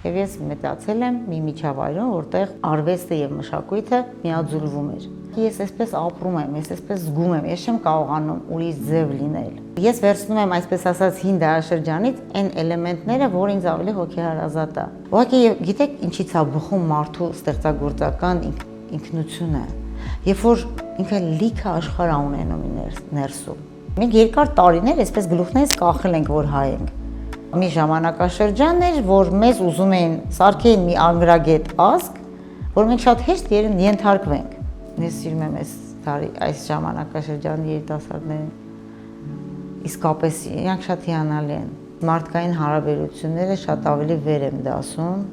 Եվ ես մեծացել եմ մի միջավայրում, որտեղ արվեստը եւ մշակույթը միաձուլվում էր։ Ես այսպես ապրում եմ, ես այսպես զգում եմ, ես չեմ կարողանում ուրիշ ձև լինել։ Ես վերցնում եմ այսպես ասած հին դարաշրջանից այն էլեմենտները, որ ինձ ավելի հոգեհարազատ է։ Ուղղակի գիտեք ինչի՞ց է բխում մարդու ստեղծագործական ինքնությունը, երբ որ ինքը լիքը աշխարհ է ունենում ներսում։ Մենք երկար տարիներ այսպես գլուխներից կախել ենք, որ հայ ենք։ Մի ժամանակաշրջան էր, որ մեզ ուզում էին սարքեին մի անգրագետ ազգ, որ մենք շատ հեշտ ենթարկվենք։ Ես սիրում եմ այս ժամանակաշրջանի երիտասարդներին, իսկապես իրանք շատ հիանալի են։ Մարդկային հարաբերությունները շատ ավելի վեր եմ դասում,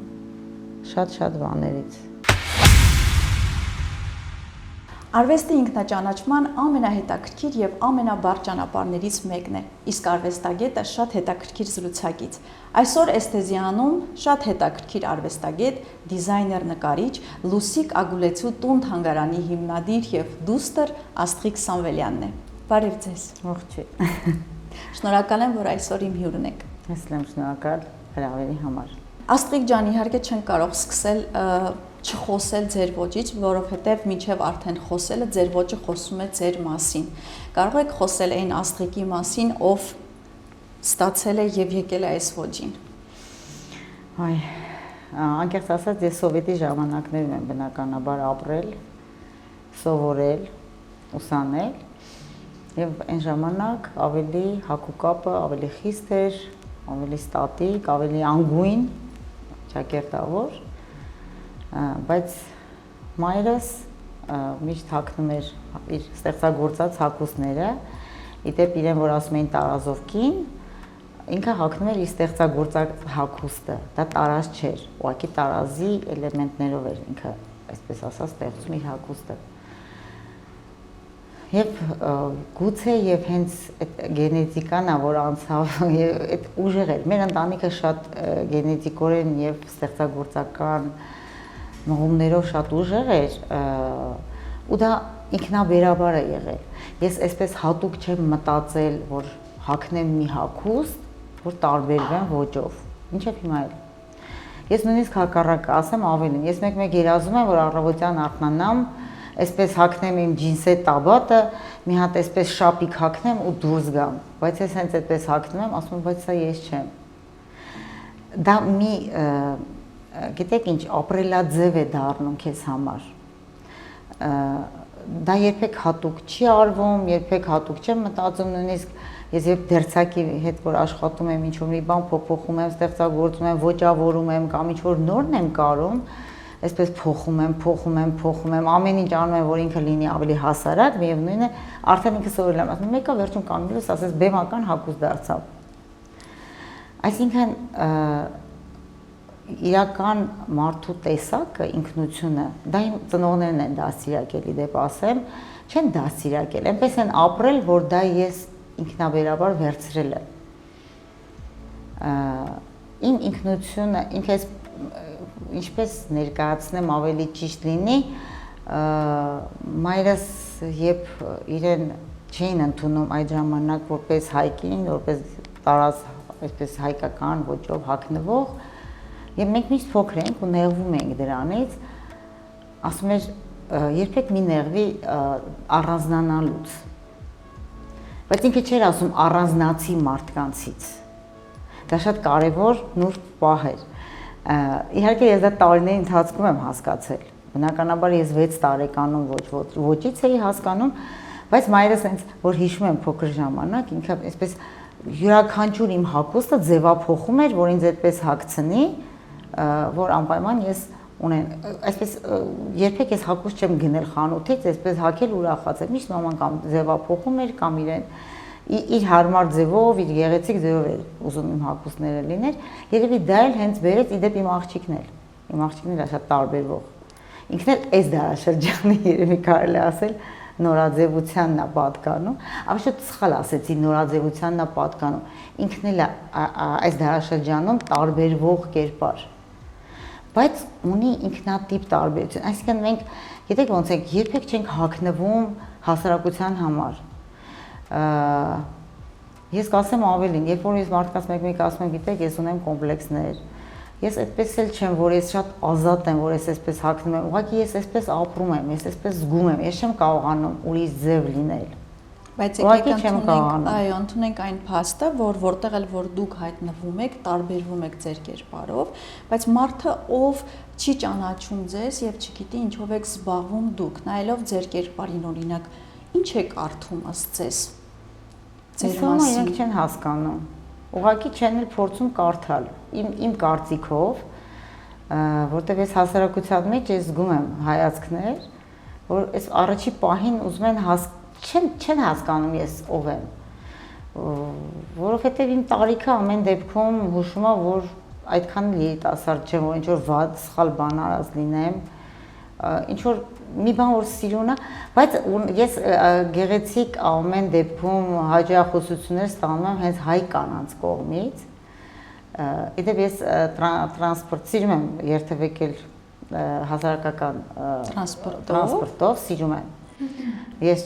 շատ բաներից։ Արվեստի ինքնաճանաչման ամենահետաքրքիր եւ ամենաբարդ ճանապարհներից մեկն է, իսկ արվեստագետը շատ հետաքրքիր զրուցակից։ Այսօր Էսթեզիանում շատ հետաքրքիր արվեստագետ, դիզայներ, նկարիչ Լուսիկ Ագուլեցու տուն թանգարանի հիմնադիր եւ դուստր Աստղիկ Սամվելյանն է։ Բարև ձեզ։ Ողջույն։ Շնորհակալ եմ, որ այսօր իմ հյուրն եք։ Ես եմ շնորհակալ հրավերի համար։ Աստղիկ ջան, իհարկե չեն կարող սկսել չխոսել ձեր ոճից, որովհետև մինչև արդեն խոսելը ձեր ոճը խոսում է ձեր մասին։ Կարող եք խոսել այն Աստղիկի մասին, ով ստացել է եւ եկել է այս ոճին։ Այ, անկեղծ ասած, ես սովետի ժամանակներում եմ բնականաբար ապրել, սովորել, ուսանել, եւ այն ժամանակ ավելի հակուկապը ավելի խիստ էր, ավելի ստատիկ, ավելի անգույն, ճակերտավոր, բայց մայրս միշտ հագնում էր իր ստեղծագործած հագուստները, իդեպ իրեն, որ ասում էին տարազով կին, ինքը հագնում էր իր ստեղծագործած հագուստը, դա տարազ չէր, ուղղակի տարազի էլեմենտներով էր ինքը, այսպես ասած, ստեղծում իր հագուստը։ Եվ գուցե եւ հենց այդ գենետիկան է, որ անցավ, եւ այդ ուժեղ էր։ Մեր ընտանիքը շատ գենետիկորեն եւ ստեղծագործական մղումներով շատ ուժեղ էր, ու դա ինքնաբերաբար է եղել։ Ես այսպես հատուկ չեմ մտածել, որ հագնեմ մի հագուստ, որ տարբերվեմ ոճով։ Ինչեւ հիմա էլ։ Ես նույնիսկ հակառակը ասեմ ավելին, ես մեկ երազում եմ, որ առավոտյան արթնանամ, այսպես հագնեմ իմ ջինսե տաբատը, մի հատ այսպես շապիկ հագնեմ ու դուրս գամ, բայց ես հենց այդպես հագնում եմ, ասում եմ, բայց սա ես չեմ։ Դա մի, գիտեք ինչ, ապրելաձև է դառնում քեզ համար։ Դա երբեք հատուկ չի արվում, երբեք հատուկ չեմ մտածում, նույնիսկ ես երբ դերձակի հետ որ աշխատում եմ, ինչ-որ մի բան փոփոխում եմ, ստեղծագործում եմ, ոճավորում եմ կամ ինչ-որ նորն եմ կարում, այսպես փոխում եմ, ամեն ինչ անում եմ, որ ինքը լինի ավելի հասարակ, միևնույն է, արդեն ինքը սովորել եմ, ասում եմ, մեկը վերջում կանգնելուց ասես բեմական հագուստ դարձավ։ Այսինքն իրական մարդու տեսակը, ինքնությունը, դա իմ ծնողներն են դաստիարակել, իդեպ ասեմ, չեն դաստիարակել, այնպես են ապրել, որ դա ես ինքնաբերաբար վերցրել եմ։ Իմ ինքնությունը, ինքը ինչպես ներկայացնեմ ավելի ճիշտ լինի, մայրս երբ իրեն չէին ընդունում այդ ժամանակ որպես հայկին, որպես տարած այսպես հայկական ոճով հագնվող, եւ մենք միշտ փոքր ենք ու նեղվում ենք դրանից, ասում էր երբեք մի նեղվի առանձնանալուց, բայց ինքը չէր ասում առանձնացի մարդկանցից, դա շատ կարևոր նուրբ պահ էր։ Իհարկե ես դա տարիների ընթացքում եմ հասկացել, բնականաբար ես 6 տարեկանում ոճից էի հասկանում, բայց մայրս հենց որ հիշում եմ փոքր ժամանակ, ինքը այսպես յուրաքանչյուր իմ հագուստը ձևափոխում էր, որ ինձ այդպես հագցնի, որ անպայման ես ունեն, այսպես երբեք ես հագուստ չեմ գնել խանութից, այսպես հագել ուրախացել, միշտ մաման կամ ձևափոխում էր կամ իրեն իր հարմար ձևով, իր գեղեցիկ ձևով էր ուզում իմ հագուստները լիներ, երևի դա էլ հենց բերեց իդեպ իմ աղջիկն էլ, իմ աղջիկն էլ շատ տարբերվող, ինքն էլ այս դարաշրջանի երևի կարելի ասել նորաձևությանն է պատկանում, ավելի սխալ ասեցի նորաձևությանն է պատկանում, ինքն էլ այս դարաշրջանում տարբերվող կերպար, բայց ունի ինքնատիպ տարբերություն, այսինքն մենք, գիտեք ոնց ենք, երբեք չենք հագնվում հասարակության համար, ես կասեմ ավելին, երբ որ ես մարդկանց մեկ ասում եմ, գիտեք, ես ունեմ կոմպլեքսներ, Ես այդպես էլ չեմ, որ ես շատ ազատ եմ, որ ես այսպես հագնում եմ, ուղղակի ես այսպես ապրում եմ, ես այսպես զգում եմ, ես չեմ կարողանում ուրիշ ձև լինել։ Բայց եկեք ընդունենք այն փաստը, որ որտեղ էլ որ դուք հայտնվում եք, տարբերվում եք ձեր կերպարով, բայց մարդը ով չի ճանաչում ձեզ եւ չգիտի ինչով եք զբաղվում դուք, նայելով ձեր կերպարին օրինակ, ինչ եք արթում ըստ ձեզ։ Ձեր մասին իրենք չեն հասկանում։ Ուղղակի չեն էլ փորձում կարդալ։ Իմ կարծիքով, որտեղ ես հասարակության մեջ ես զգում եմ հայացքներ, որ այս առաջի պահին ուզում են չեն հասկանում ես ով եմ, որովհետև իմ տարիքը ամեն դեպքում հուշում է, որ այդքան երիտասարդ չեմ, որ ինչ-որ վատ սխալ բան արած լինեմ, ինչ-որ մի բան որ սիրուն է, բայց ես գեղեցիկ ամեն դեպքում հաջողություններ ստանում եմ հենց հայ կանանց կողմից, իդեպ ես տրանսպորտ սիրում եմ երթևեկել հասարակական տրանսպորտով սիրում եմ։ Ես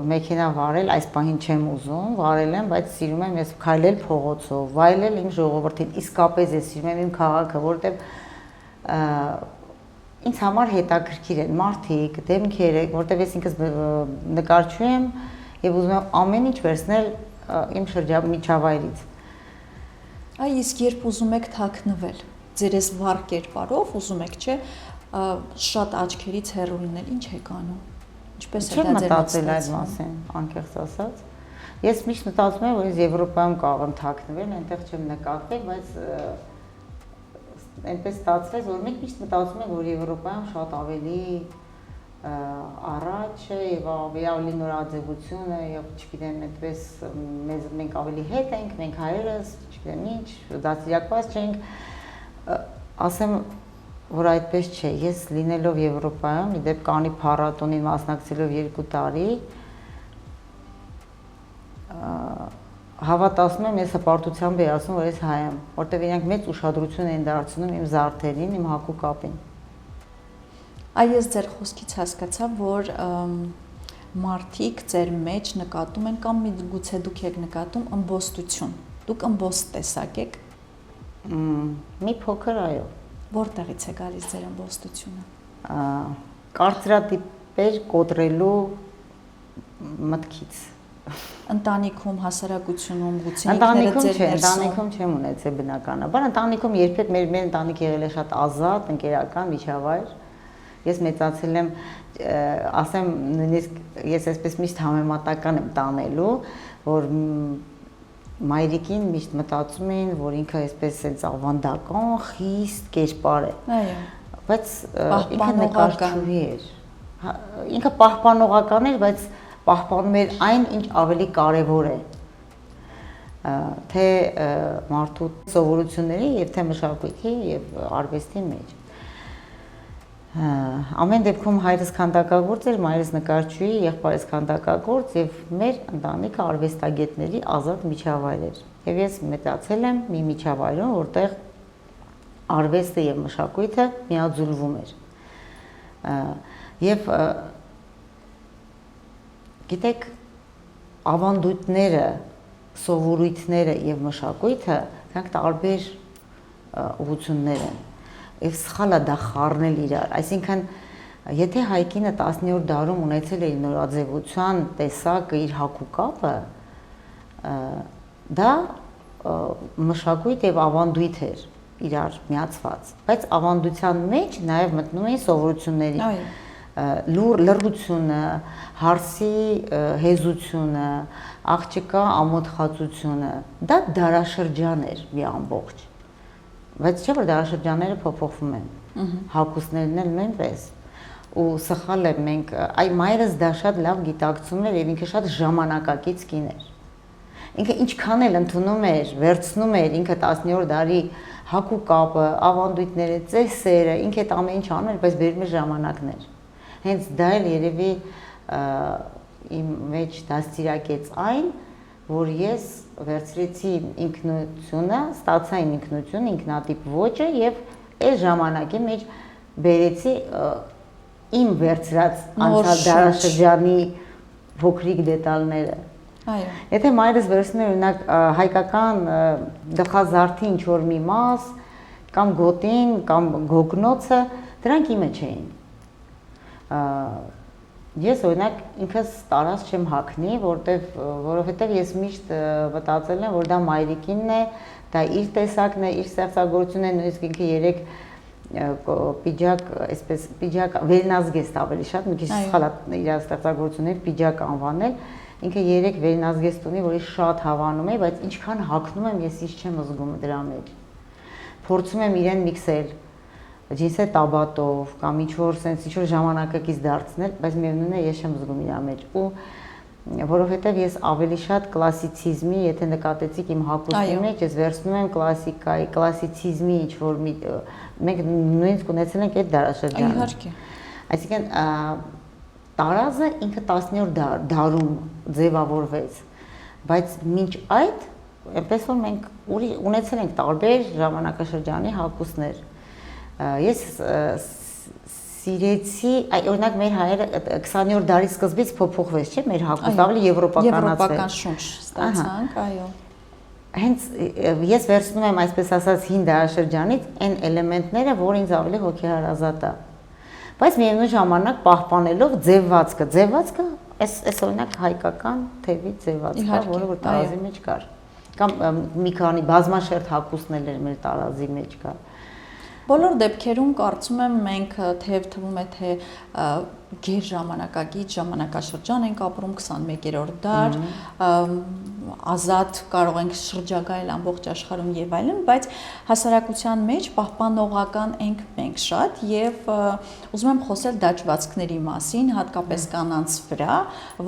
մեքենա վարել այս պահին չեմ ուզում, վարել եմ, բայց սիրում եմ ես քայլել փողոցով, վայելել իմ ժողովրդին, իսկապես ես սիրում եմ իմ քաղաքը, որովհետև ինձ համար հետաքրքիր են մարդիկ, դեմքերը, որովհետև ես ինքս նկարչու եմ եւ ուզում եմ ամեն ինչ վերցնել իմ միջավայրից։ Այ իսկ երբ ուզում եք թաքնվել, ձեր այս վառ կերպարով ուզում եք, չէ, շատ աչքերից հեռու լինել, ինչ եք անում։ Ինչպես է դա ձեր մտածել այդ մասին, անկեղծ ասած։ Ես միշտ մտածում եմ, որ ես Եվրոպայում կարող եմ թաքնվել, այնտեղ չեմ նկատվել, բայց այնպես ստացվեց, որ մենք միշտ մտածում ենք, որ Եվրոպայում շատ ավելի առաջ է եւ ավելի նորաձևություն է եւ չգիտեմ, այդպես մենք ավելի հետ ենք, մենք հայերս, չգիտեմ ինչ, դասիրակված չենք, ասեմ որ այդպես չէ, ես լինելով Եվրոպայում, իդեպ Կանի փառատոնին մասնակցելով 2 տարի, հավատացնում եմ, ես հպարտությամբ եմ ասում, որ ես հայ եմ, որտեղ իրենք մեծ ուշադրություն են դարձնում իմ զարդերին, իմ հագու կապին։ Այ ես ձեր խոսքից հասկացա, որ մարդիկ ձեր մեջ նկատում են կամ միգուցե դուք եք նկատում ըմբոստություն։ Դուք ըմբոստ տեսակ եք։ Մի փոքր այո։ Որտեղից է գալիս ձեր ըմբոստությունը։ Կարծրատիպեր կոտրելու մտքից։ Ընտանիքում, հասարակությունում, գուցե ինքներդ ձեր ներսում։ Ընտանիքում չեմ ունեցել բնականաբար, ընտանիքում երբեք մեր ընտանիքը եղել է շատ ազատ, ընկերական միջավայր։ Ես մեծացել եմ, ասեմ, նույնիսկ ես այսպես միշտ համեմատական եմ տանելու, որ մայրիկին միշտ մտածում էին, որ ինքը այսպես sense ավանդական, խիստ կերպար է։ Այո։ Բայց ինքը նկարչուհի էր։ Ինքը պահպանողական էր, բայց պահպանում էր այն, ինչ ավելի կարևոր է։ Թե մարդու սովորությունների եւ թե մշակույթի եւ արվեստի մեջ։ Ամեն դեպքում հայրս քանդակագործ էր, մայրս նկարչուհի, եղբայրս քանդակագործ եւ մեր ընտանիքը արվեստագետների ազատ միջավայր էր։ Եվ ես մեծացել եմ մի միջավայրում, որտեղ արվեստը եւ մշակույթը միաձուլվում էր։ Եվ գիտեք, ավանդույթները, սովորույթները եւ մշակույթը դրանք տարբեր ուղղություններ են։ Եվ սխալ է դա խառնել իրար, այսինքն եթե հայկինը 19-րդ դարում ունեցել է նորաձևության տեսակը իր հագու կապը, դա մշակույթ եւ ավանդույթ էր իրար միացված, բայց ավանդության մեջ նաեւ մտնում էին սովորությունների լռությունը, հարսի հեզությունը, աղջկա ամոթխածությունը, դա դարաշրջան էր մի ամբողջ։ Բայց չէ՞ որ դարաշրջանները փոփոխվում են, հագուստներն էլ նույնպես, ու սխալ է մենք, այ մայրս դա շատ լավ գիտակցում էր եւ ինքը շատ ժամանակակից կին էր։ Ինքը ինչքան էլ ընդունում էր, վերցնում էր ինքը 19-րդ դարի հագու կապը, ավանդույթները, ծեսերը, ինքը այդ ամեն ինչ անում էր, բայց բերում էր ժամանակներ։ Հենց դա էլ երևի իմ մեջ դաստիարակեց այն, որ ես վերցրեցի ինքնությունը, ստացա իմ ինքնությունը, ինքնատիպ ոճը եւ այս ժամանակի մեջ բերեցի իմ վերցրած անցյալ դարաշրջանի փոքրիկ դետալները։ Այո։ Եթե մայրս վերցնում էր օրինակ հայկական գլխազարդի ինչ որ մի մաս կամ գոտին, կամ գոգնոցը, դրանք իմը չէին։ Ես օրինակ ինքս տարած չեմ հագնի, որովհետև ես միշտ մտածել եմ, որ դա մայրիկինն է, դա իր տեսակն է, իր ստեղծագործությունն է, նույնիսկ ինքը երեք պիջակ, այսպես պիջակ վերնազգեստ ավելի շատ, մի քիչ սխալ է իր ստեղծագործություններ պիջակ անվանել, ինքը երեք վերնազգեստ ունի, որի շատ հավանում է, բայց ինչքան հագնում եմ, ես ինչ չեմ զգում դրա մեջ։ Փորձում եմ իրեն միքսել ջինսե տաբատով կամ ինչ-որ sense ինչ-որ ժամանակակից դարձնել, բայց միևնույն է ես չեմ զգում իր մեջ ու որովհետև ես ավելի շատ կլասիցիզմի, եթե նկատեցիք իմ հագուստի մեջ, ես վերցնում եմ կլասիկայի, կլասիցիզմի ինչ-որ մենք նույնիսկ ունեցել ենք այդ դարաշրջանը։ Իհարկե։ Այսինքն տարազը ինքը 10-րդ դարում ձևավորվեց, բայց մինչ այդ այնպես որ մենք ունեցել ենք տարբեր ժամանակաշրջանի հագուստներ։ Ես սիրեցի, օրինակ մեր հայերը 20-րդ դարի սկզբից փոփոխվեց, չէ՞, մեր հագուստը ավելի եվրոպականացվել։ Եվրոպական շունչ ստացանք, այո։ Հենց ես վերցնում եմ այսպես ասած հին դարաշրջանից այն էլեմենտները, որ ինձ ավելի հոգեհարազատ է։ Բայց միևնույն ժամանակ պահպանելով ձևվածքը, այս օրինակ հայկական թևի ձևվածքը, որը որ տարազի մեջ կար։ Կամ մի քանի բազմաշերտ հագուստներ էր մեր տարազի մեջ կար։ Բոլոր դեպքերում կարծում եմ մենք թեև թվում է թե գեր ժամանակակից ժամանակաշրջան ենք ապրում 21-րդ դար, ազատ կարող ենք շրջագայել ամբողջ աշխարհում եւ այլն, բայց հասարակության մեջ պահպանողական ենք մենք շատ եւ ուզում եմ խոսել դաջվածքների մասին, հատկապես կանանց վրա,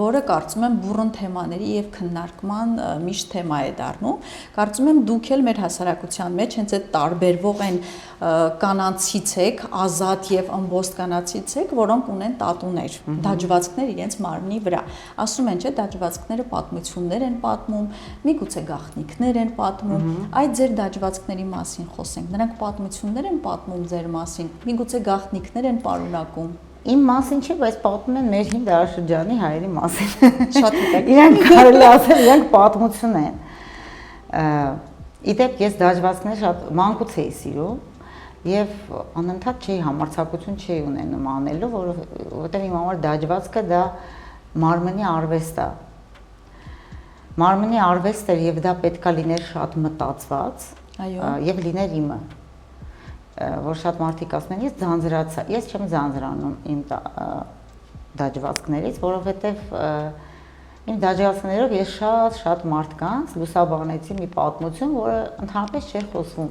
որը կարծում եմ բուրըն թեմաների եւ քննարկման միշտ թեմա է դառնում։ Կարծում եմ դուք էլ մեր հասարակության մեջ հենց այդ տարբերվող են կանանցից եք, ազատ եւ ըմբոստ կանանցից եք, որոնք ունեն տատուներ, դաջվածքներ իրենց մարմնի վրա։ Ասում են, չէ, դաջվածքները պատմություններ են պատմում, միգուցե գաղտնիքներ են պատմում։ Այդ ձեր դաջվածքների մասին խոսենք։ Նրանք պատմություններ են պատմում ձեր մասին, միգուցե գաղտնիքներ են պարունակում։ Իմ մասին չէ, բայց պատմում են մեր հին դարաշրջանի հայերի մասին։ Շատ հետաքրքիր։ Իրանք կարելի ասել, իրանք պատմություն են։ Իդեպ ես դաջվածքներ շատ մանկուց էի սիրում եւ անընդհատ չի համարձակություն չի ունենում անելու, որովհետեւ իմ համար դաջվածքը դա մարմնի արվեստ է։ Մարմնի արվեստ էր եւ դա պետքա լիներ շատ մտածված, եւ լիներ իմը։ Որ շատ մարդիկ ասում են, ես ձանձրացա, ես չեմ ձանձրանում իմ դաջվածքներից, որովհետեւ իմ դաջվածքներով ես շատ մարդկանց լուսաբանեցի մի պատմություն, որը ընդհանրապես չէր խոսվում։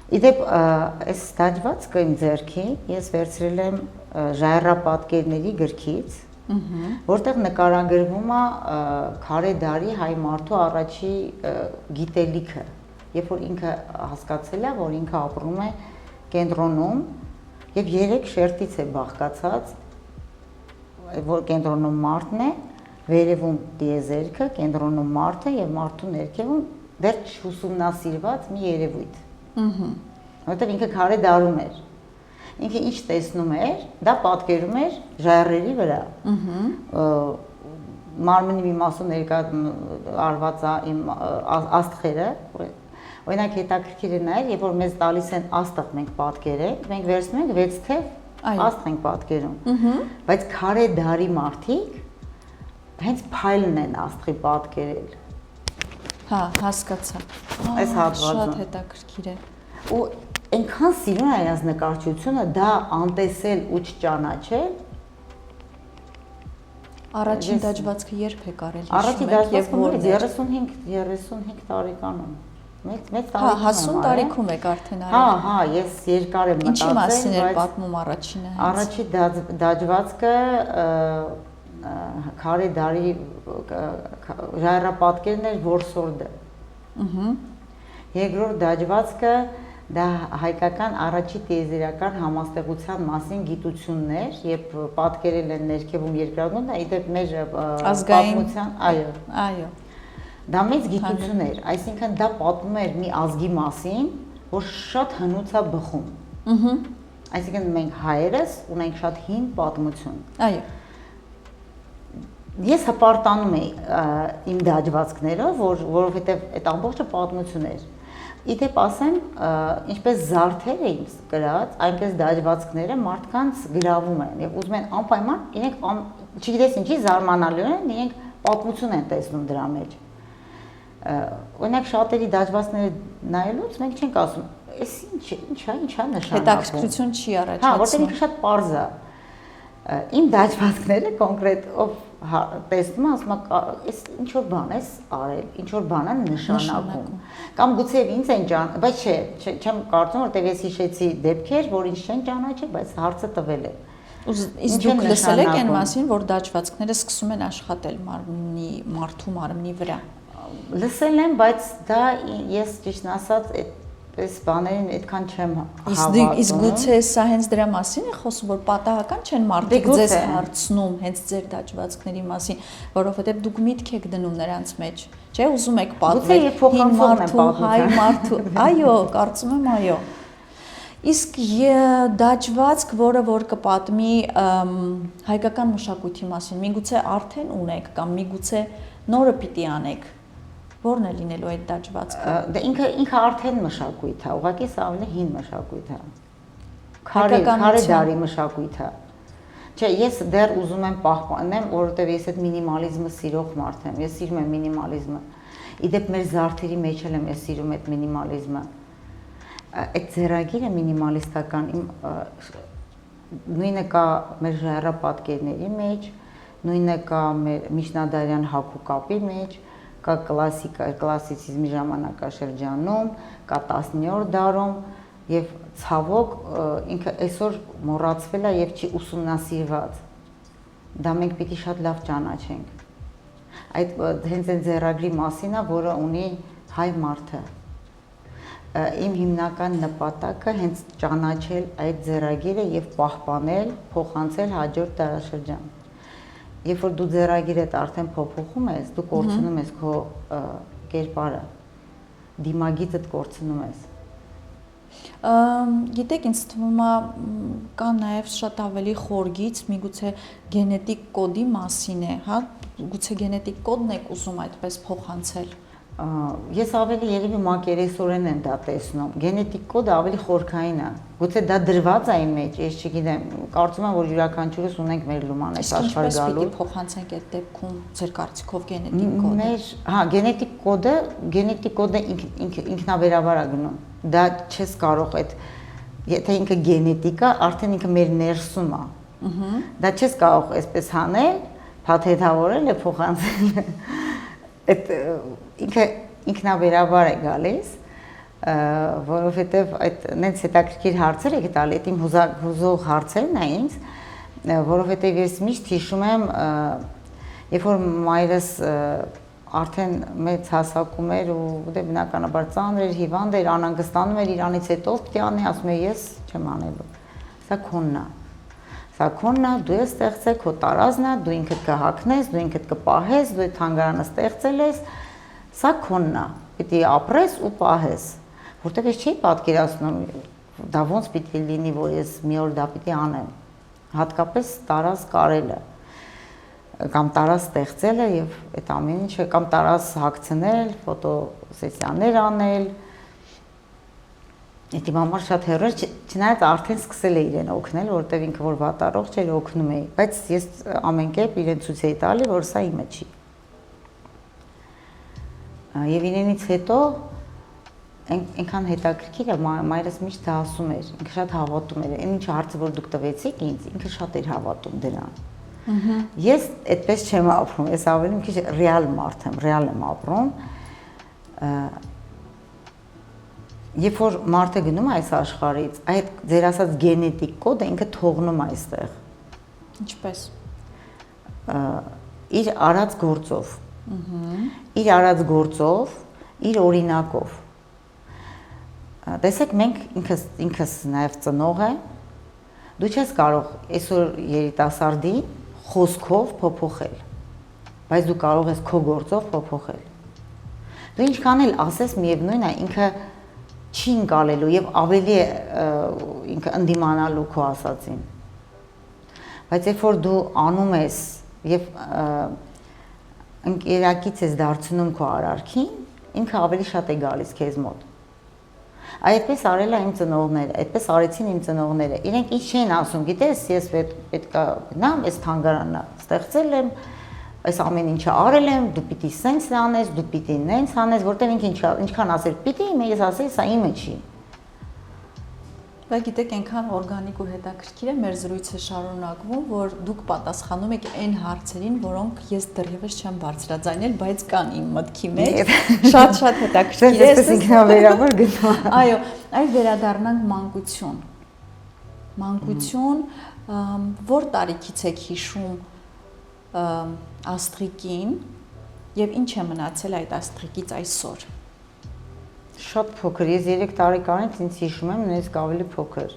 Իդեպ այս դաջվածքը իմ ձեռքի ես վերցրել եմ ժայռապատկերների գրքից, որտեղ նկարագրվում է քարե դարի հայ մարդու առաջի գիտելիքը, երբ որ ինքը հասկացել է, որ ինքը ապրում է կենտրոնում եւ 3 շերտից է բաղկացած, որ կենտրոնում մարդն է, վերևում դիեզերքը, կենտրոնում մարդը եւ մարդու ներքևում դեռ չուսումնասիրված մի երևույթ։ Որտեղ ինքը քարե դարում էր։ Ինքը ինչ տեսնում էր, դա պատկերում էր ժայռերի վրա։ Մարմնի մի մասում ներկա արված է իմ աստղերը, օրինակ հետաքրքիր է նայել, երբ որ մեզ տալիս են աստղ մենք պատկերենք, մենք վերցնում ենք 6 թև աստղ ենք պատկերում։ Բայց քարե դարի մարդիկ հենց փայլն են աստղի պատկերել։ Հա, հասկացա։ Այս հատվածը շատ հետաքրքիր է։ Ու այնքան սիրուն է այս նկարչությունը, դա անտեսել ու չճանաչել։ Առաջին դաջվածքը երբ եք արել։ Առաջին դաջվածքը 35 տարեկանում։ Մեծ տարիքում։ Հա, հասուն տարիքում եք արդեն արել։ Հա, ես երկար եմ մտածել, ինչի մասին էր պատմում առաջինը։ Առաջի դաջվածքը քարե դարի ժայռապատկերն էր որսորդը։ Երկրորդ դաջվածքը դա հայկական առաջի տիեզերական համաստեղության մասին գիտություններ, երբ պատկերել են ներքևում երկրագնդը, իդեպ մեր պատմության, այո։ Դա մեծ գիտություն էր, այսինքն դա պատմում էր մի ազգի մասին, որ շատ հնուց է բխում։ Այսինքն մենք հայերս ունենք շատ հին պատմություն։ Այո։ Ես հպարտանում էի իմ դաջվածքներով, որովհետև այդ ամբողջը պատմություն էր։ Իդեպ ասեմ, ինչպես զարդեր էին գրած, այնպես դաջվածքները մարդկանց գրավում են եւ ուզում են անպայման իրենք չգիտես ինչի զարմանալու են, իրենք պատմություն են տեսնում դրա մեջ։ Օրինակ շատերի դաջվածքները նայելուց մենք չենք ասում, «Էս ինչա նշանակում»։ Հետաքրքրություն չի առաջացնում։ Հա, որտեղ ինքը շատ պարզ է։ Իմ դաջվածքները կոնկրետ ով տեսնում ասում է, «Էս ինչ որ բան է արել, ինչ որ բան է նշանակում»։ Կամ գուցե ինձ են բայց չեմ կարծում, որտեղ ես հիշեցի դեպքեր, որ ինձ չեն ճանաչել, բայց հարցը տվել է։ Իսկ դուք լսել եք այն մասին, որ դաջվածքները սկսում են աշխատել մարդու մարմնի վրա։ Լսել եմ, բայց դա ես ճիշտն ասած այս բաներին այդքան չեմ հավատում։ Իսկ գուցե սա հենց դրա մասին է խոսում, որ պատահական չեն մարդիկ ձեզ հարցնում հենց ձեր դաջվածքների մասին, որովհետև դուք միտք եք դնում նրանց մեջ, չէ՞, ուզում եք պատվել հին մարդու, հայ մարդու։ Այո, կարծում եմ այո։ Իսկ դաջվածք, որը որ կպատմի հայկական մշակույթի մասին, միգուցե արդեն ունեք կամ միգուցե նորը պիտի անեք։ Որն է լինելու այդ դաջվածքը։ Դա ինքը արդեն մշակույթ է, ուղղակի սա ավելի հին մշակույթ է։ Քարե դարի մշակույթ է։ Չէ, ես դեռ ուզում եմ պահպանեմ, որովհետև ես այդ մինիմալիզմը սիրող մարդ եմ։ Ես սիրում եմ մինիմալիզմը։ Իդեպ մեր զարդերի մեջ էլ եմ ես սիրում այդ մինիմալիզմը։ Այդ ձեռագիրը մինիմալիստական նույնը կա մեր ժայռապատկերների մեջ, նույնը կա մեր միջնադարյան հագուկապի մեջ, կա կլասիցիզմի ժամանակաշրջանում, կա 19-րդ դարում եւ ցավոք ինքը այսօր մոռացվել է եւ չի ուսումնասիրված։ Դա մենք պիտի շատ լավ ճանաչենք։ Այդ հենց այն ձեռագրի մասին է, որը ունի հայ մարդը։ Իմ հիմնական նպատակը հենց ճանաչել այդ ձեռագիրը եւ պահպանել, փոխանցել հաջորդ դարաշրջան։ Երբ որ դու ձեռագիրդ արդեն փոփոխում ես, դու կորցնում ես քո կերպարը, դիմագիծդ կորցնում ես։ Գիտեք, ինձ թվում է կա նաև շատ ավելի խորգից, միգուցե գենետիկ կոդի մասին է, հա, գուցե գենետիկ կոդն եք ուզում այդպես փոխանցել։ Ես ավելի երևի մակերեսորեն եմ դա տեսնում։ Գենետիկ կոդը ավելի խորքային է։ Գուցե դա դրված է իմ մեջ, ես չգիտեմ, կարծում եմ, որ յուրաքանչյուրս ունենք մեր լուման այս աշխարհ գալու։ Ինչպես պիտի փոխանցենք այդ դեպքում ձեր կարծիքով գենետիկ կոդը։ Մեր, հա, գենետիկ կոդը ինքնաբերաբար է գնում։ Դա չես կարող այդ, եթե ինքը գենետիկ է, արդեն ինքը մեր ներսում է։ Դա չես կարող այսպես հանել, փաթեթավորել եւ փոխանցել։ Այդ ինքը ինքնաբերաբար է գալիս, որովհետև այդ նենց հետաքրքիր հարցեր եք տալի, այդ իմ հուզող հարցերն է ինձ, որովհետև ես միշտ հիշում եմ, երբ որ մայրս արդեն մեծ հասակում էր ու դե բնականաբար ծանր էր, հիվանդ էր, անհանգստանում էր, իրանից հետո պիտի անի, ասում է ես չեմ անելու։ Սա քոնն է։ Սա քոնն է, դու ես ստեղծել, քո տարազն է, դու ինքդ կհագնես, դու ինքդ կպահես, դու այդ թանգարանը ստեղծել ես, սա քոնն է, պիտի ապրես ու պահես, որտեղ ես չի պատկերացնում, դա ոնց պիտի լինի, որ ես մի օր դա պիտի անեմ, հատկապես տարազ կարելը, կամ տարազ ստեղծելը եւ այդ ամեն ինչը, կամ տարազ հագցնել, ֆոտոսեսիաներ անել, Այդ իմ համար շատ հեռու էր, չնայած արդեն սկսել է իրեն օգնել, որտեղ ինքը որ վատառողջ էր օգնում էի, բայց ես ամեն կերպ իրեն ցույց էի տալի, որ սա իմը չի։ Եվ իրենից հետո այնքան հետաքրքիր է, մայրս միշտ դա ասում էր, ինքը շատ հավատում էր, այն ինչ հարցը որ դուք տվեցիք ինձ, ինքը շատ էր հավատում դրան։ Ես այդպես չեմ ապրում, ես ավելի մի քիչ ռեալ մարդ եմ, ռեալ եմ ապրում։ Երբ որ մարդը գնում է այս աշխարհից, այդ ձեր ասած գենետիկ կոդը ինքը թողնում է այստեղ։ Ինչպես։ Իր արած գործով։ Իր արած գործով, իր օրինակով։ Տեսեք, մենք ինքս նաև ծնող է, դու չես կարող այսօր երիտասարդի խոսքով փոփոխել, բայց դու կարող ես քո գործով փոփոխել։ Դու ինչքան էլ ասես, միևնույն է, ինքը չի ընկալելու եւ ավելի ինքը ընդդիմանալու քո ասածին։ Բայց երբ որ դու անում ես եւ ընկերակից ես դարձնում քո արարքին, ինքը ավելի շատ է գալիս քեզ մոտ։ Այդպես արել է իմ ծնողները, այդպես արեցին իմ ծնողները։ Իրենք ինչ չեն ասում, գիտես, ես պետքա գնամ, այս թանգարանը ստեղծել եմ, այս ամեն ինչը արել եմ, դու պիտի սենց անես, դու պիտի նենց անես, որտեղ ինքը ինչքան ասել պիտի, ես ասել, սա իմը չի։ Բայց գիտեք, այնքան օրգանիկ ու հետաքրքիր է մեր զրույցը շարունակվում, որ դուք պատասխանում եք այն հարցերին, որոնք ես դեռևս չեմ բարձրաձայնել, բայց կան իմ մտքի մեջ։ Շատ հետաքրքիր է։ Ես ինքնավերաբար գտնում։ Այո, այ վերադառնանք մանկություն։ Մանկություն, որ տարիքից եք հիշում Աստղիկին եւ ինչ է մնացել այդ Աստղիկից այսօր։ Շատ փոքր, ես 3 տարեկանից ինձ հիշում եմ, նույնիսկ ավելի փոքր։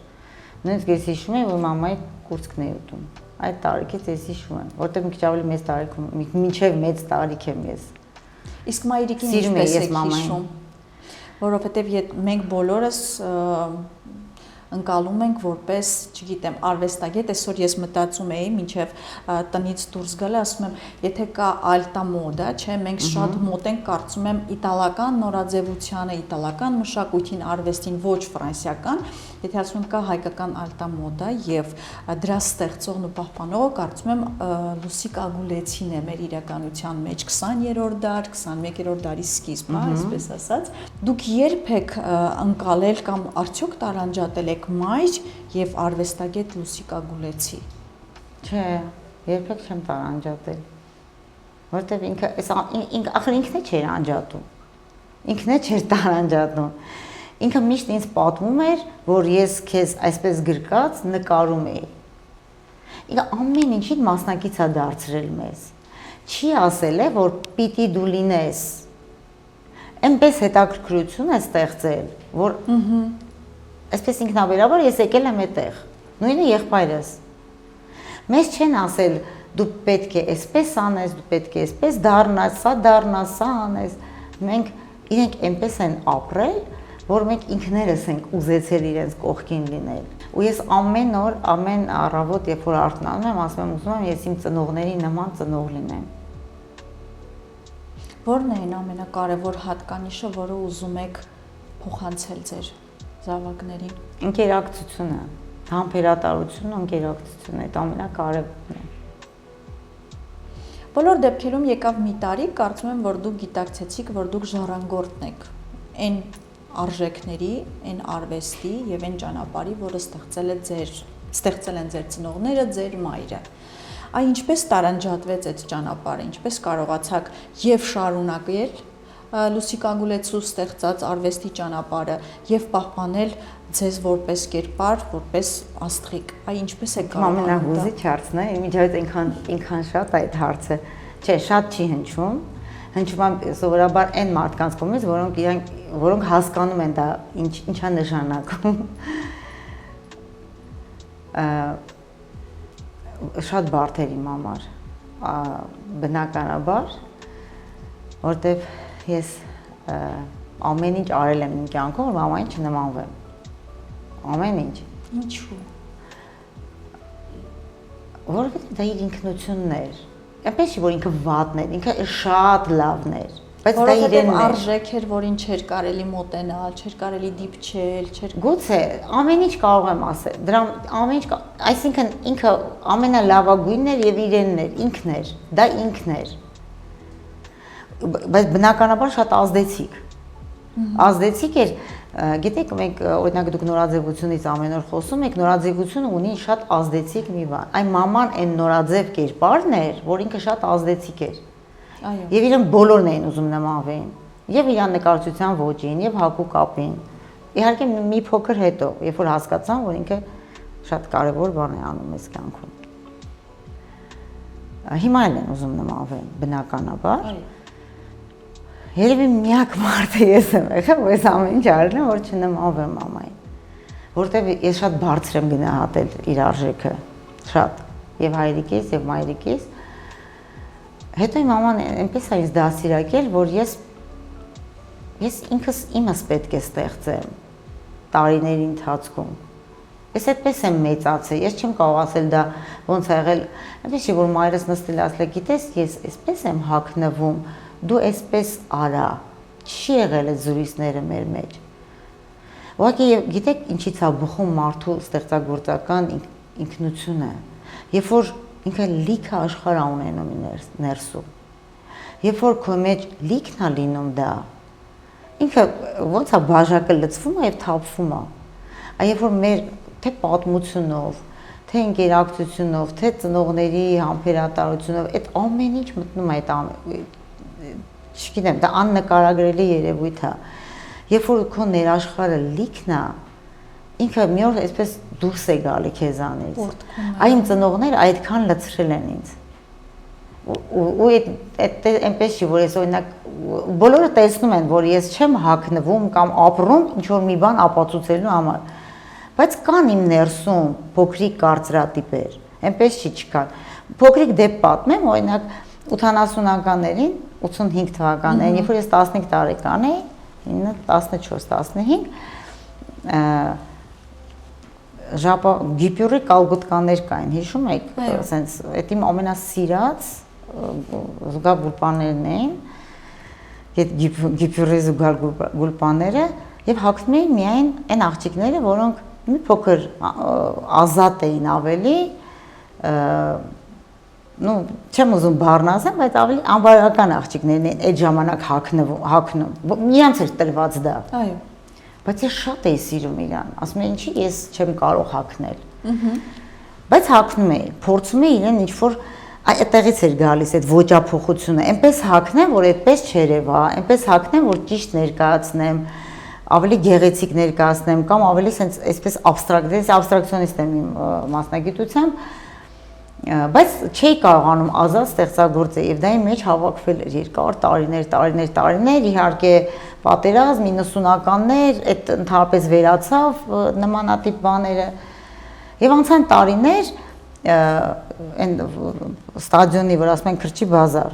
Նույնիսկ ես հիշում եմ, որ մամայի կուրծքն էի ուտում։ Այդ տարիքից ես հիշում եմ, որտեղ մի քիչ ավելի մեծ տարիքում, մինչև մեծ տարիք եմ ես։ Իսկ մայրիկին ինչպես եք հիշում։ Որովհետև մենք բոլորս ընկալում ենք որպես, չգիտեմ, արվեստագետ, այսօր ես մտածում էի, մինչև տնից դուրս գալը, ասում եմ, եթե կա ալտա մոդա, չէ, մենք շատ մոտ ենք, կարծում եմ, իտալական նորաձևությանը, իտալական մշակույթին, արվեստին, ոչ ֆրանսիական, եթե ասում եմ կա հայկական ալտա մոդա եւ դրա ստեղծողն ու պահպանողը, կարծում եմ, Լուսիկ Ագուլեցին է մեր իրականության մեջ 20-րդ դար, 21-րդ դարի սկիզբ, այսպես ասած։ Դուք երբ եք ընկալել կամ արդյոք տարանջատել մայր եւ արվեստագետ Լուսիկ Ագուլեցի։ Չէ, երբեք չեմ տարանջատել։ Որտեւ ինքը ախր ինքն է չէր անջատում։ Ինքն է չէր տարանջատում։ Ինքը միշտ ինձ պատմում էր, որ ես քեզ այսպես գրկած նկարում էի։ Ինքը ամեն ինչին մասնակից է դարձրել մեզ։ Չի ասել է, որ պիտի դու լինես։ Այնպես հետաքրքրություն է ստեղծել, որ այսպես ինքնաբերաբար ես եկել եմ այդտեղ, նույնը եղբայրս։ Մեզ չեն ասել դու պետք է այսպես անես, դու պետք է այսպես դառնաս, սա անես։ Մենք իրենք այնպես են ապրել, որ մենք ինքներս ենք ուզեցել իրենց կողքին լինել։ Ու ես ամեն օր, ամեն առավոտ, երբ որ արթնանում եմ, ասում եմ, ուզում եմ ես իմ ծնողների նման ծնող լինեմ։ Որն է այն ամենակարևոր հատկանիշը, որը ուզում եք փոխանցել ձեր զավակներին։ Ընկերակցությունը, համբերատարությունը, ընկերակցությունը, այդ ամենակարևորն է։ Բոլոր դեպքերում եկավ մի տարի, կարծում եմ, որ դուք գիտակցեցիք, որ դուք ժառանգորդն եք այն արժեքների, այն արվեստի եւ այն ճանապարհի, որը ստեղծել են ձեր ծնողները, ձեր մայրը։ Այ ինչպես տարանջատվեց այդ ճանապարհը, ինչպես կարողացաք եւ շարունակել Լուսիկ Ագուլեցու ստեղծած արվեստի ճանապարհը եւ պահպանել ձեզ որպես կերպար, որպես աստղիկ։ Այ ինչպես է կարող։ Ամենահուզիչ հարցն է, իմիջիայից ինքան շատ այդ հարցը, չէ, շատ չի հնչում։ Հնչում է սովորաբար այն մարդկանց կողմից, որոնք հասկանում են դա ինչա նշանակում։ Շատ բարդ էր իմ համար, բնականաբար, որտեվ ես ամեն ինչ արել եմ իմ կյանքում, որ մամային չնմանվեմ։ Ամեն ինչ։ Ինչու՞։ Որովհետև դա իր ինքնությունն էր։ Այնպես չի, որ ինքը վատն էր, ինքը շատ լավն էր, բայց դա իրենն էր։ Արժեք էր, որին չէր կարելի մոտենալ, չէր կարելի դիպչել, չէր։ Գուցե ամեն ինչ կարող եմ ասել։ Դրա ամեն ինչ, այսինքն ինքը ամենալավագույնն էր եւ իրենն էր, ինքն էր, դա ինքն էր։ Բայց բնականաբար շատ ազդեցիկ։ Ազդեցիկ էր, գիտեք, մենք օրինակ դուք նորաձևությունից ամեն օր խոսում եք, նորաձևությունը ունի շատ ազդեցիկ մի բան։ Այն մաման այն նորաձև կերպարն էր, որ ինքը շատ ազդեցիկ էր։ Այո։ Եվ իրեն բոլորն էին ուզում նմանվեն, եւ իր նկարչության ոճին, եւ հագու կապին։ Իհարկե մի փոքր հետո, երբ որ հասկացան, որ ինքը շատ կարեւոր բան է անում այս կյանքում։ Հիմա են ուզում նմանվեն, բնականաբար։ Այո։ Երևի միակ մարդը ես եմ եղել, որ ես ամեն ինչ արել եմ, որ չնմանվեմ մամային։ Որտեվ ես շատ բարձր եմ գնահատել իր արժեքը, շատ, եւ հայրիկիս, եւ մայրիկիս։ Հետո իմ մաման այնպես է ինձ դասիրակել, որ ես ինքս իմս պետք է ստեղծեմ տարիների ընթացքում։ Ես այդպես եմ մեծացել, ես չեմ կարող ասել դա ոնց է եղել, այնպես չի, որ մայրս նստել ասել, գիտես, ես այսպես եմ հագնվում, դու այսպես արա, չի եղել այդ զրույցները մեր մեջ, Ուղղակի գիտեք ինչի՞ց է բխում մարդու ստեղծագործական ինքնությունը, երբ որ ինքը լիքը աշխարհ ունենում ներսում, երբ որ քո մեջ լիքն է լինում դա, ինքը ոնց է բաժակը լցվում է եւ թափվում է, երբ որ մեր թե պատմությունով, թե ինտերակցիոնով, թե ծնողների համբերատարությունով, այդ ամեն ինչ մտնում է այդ չգիտեմ, դա աննկարագրելի երևույթ է։ Երբ որ քո ներաշխարհը լիքն է, ինքը մի օր այսպես դուրս է գալի քեզանից։ Այն ծնողները այդքան լցրել են ինձ։ Ու այդ այնպես չի, որ ես օրինակ բոլորը տեսնում են, որ ես չեմ հագնվում կամ ապրում ինչ որ մի բան ապացուցելու համար։ Բայց կան իմ ներսում փոքրիկ կարծրատիպեր, այնպես չի չկան։ Փոքրիկ դեպ պատմեմ, օրինակ 80-ականներին, 85 թվականներին, երբ որ ես 15 տարեկան էի, 14-15, գիպյուրի կալգոտկաներ կային, հիշում եք, ասենց այդ իմ ամենասիրած զուգալ գուլպաներն էին, այդ գիպյուրի զուգալ գուլպաները, եւ հագնում էին միայն այն աղջիկները, որոնք մի փոքր ազատ էին ավելի, ну, չեմ ուզում բառնասեմ, բայց ավելի անբարոյական աղջիկներն են այդ ժամանակ հագնում։ Միանց էր տրված դա։ Այո։ Բայց ես շատ էի սիրում իրան, ասում եմ ինչի ես չեմ կարող հագնել։ Բայց հագնում էի, փորձում էի իրեն ինչ-որ այդտեղից էր գալիս այդ ոճափոխությունը, այնպես հագնեմ, որ այդպես չերևա, այնպես հագնեմ, որ ճիշտ ներկայացնեմ, ավելի գեղեցիկ ներկայացնեմ կամ ավելի sense այսպես աբստրակցիոնիստ եմ իմ մասնագիտությամբ, բայց չէի կարողանում ազատ ստեղծագործել եւ դա իմ մեջ հավաքվել էր երկար տարիներ, իհարկե պատերազմ 90-ականներ, այդ ընդհանրապես վերացավ նմանատիպ բաները եւ անցան տարիներ այն ստադիոնի վրա ասում են քրչի բազար,